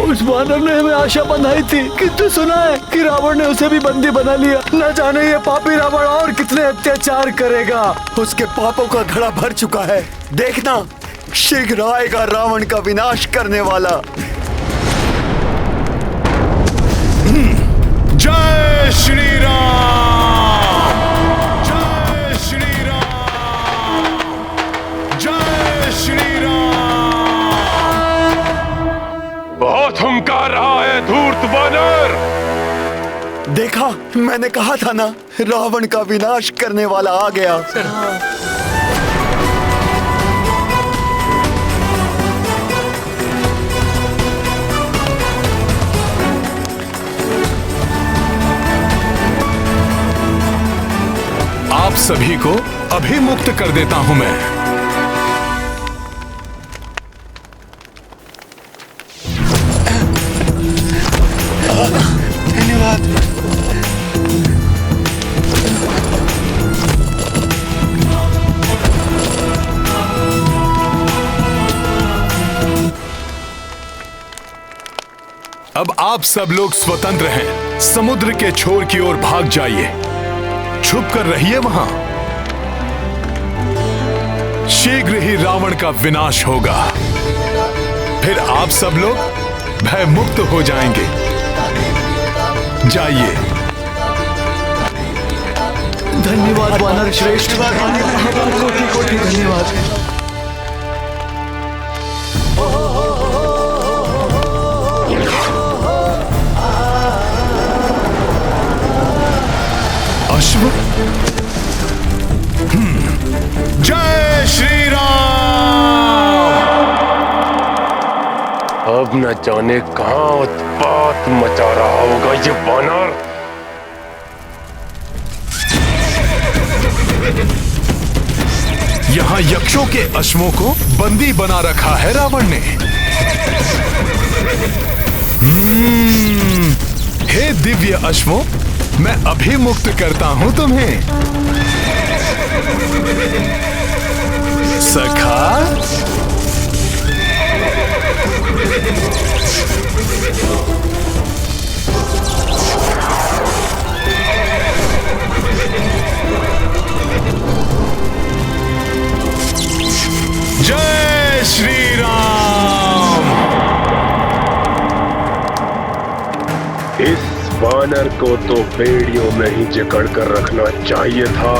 उस वानर ने हमें आशा बंधाई थी, किंतु सुना है कि रावण ने उसे भी बंदी बना लिया। न जाने ये पापी रावण और कितने अत्याचार करेगा। उसके पापों का घड़ा भर चुका है। देखना, शीघ्र आएगा रावण का विनाश करने वाला। जय श्री राम, जय श्री राम, जय श्री राम। बहुत हुंकार रहा है धूर्त वानर। देखा, मैंने कहा था ना, रावण का विनाश करने वाला आ गया। आप सभी को अभी मुक्त कर देता हूं मैं। धन्यवाद। अब आप सब लोग स्वतंत्र हैं। समुद्र के छोर की ओर भाग जाइए, छुप कर रहिए वहां। शीघ्र ही रावण का विनाश होगा, फिर आप सब लोग भय मुक्त हो जाएंगे। जाइए। धन्यवाद वानर श्रेष्ठ, कोटि कोटि धन्यवाद। अश्व। जय श्री राम। अब न जाने कहां उत्पात मचा रहा होगा ये वानर। यहाँ यक्षों के अश्वों को बंदी बना रखा है रावण ने। हे दिव्य अश्वों, मैं अभी मुक्त करता हूं तुम्हें। सखा, जय श्री राम। इस वानर को तो बेड़ियों में ही जकड़ कर रखना चाहिए था।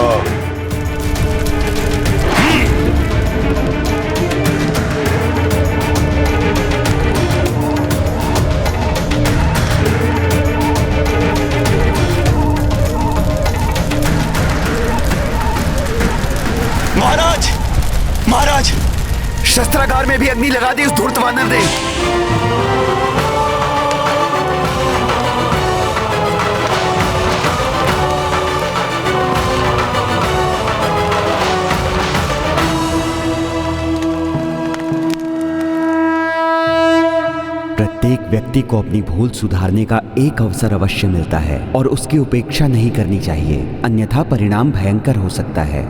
महाराज, महाराज, शस्त्रागार में भी अग्नि लगा दी उस धूर्त वानर ने। प्रत्येक व्यक्ति को अपनी भूल सुधारने का एक अवसर अवश्य मिलता है और उसकी उपेक्षा नहीं करनी चाहिए, अन्यथा परिणाम भयंकर हो सकता है।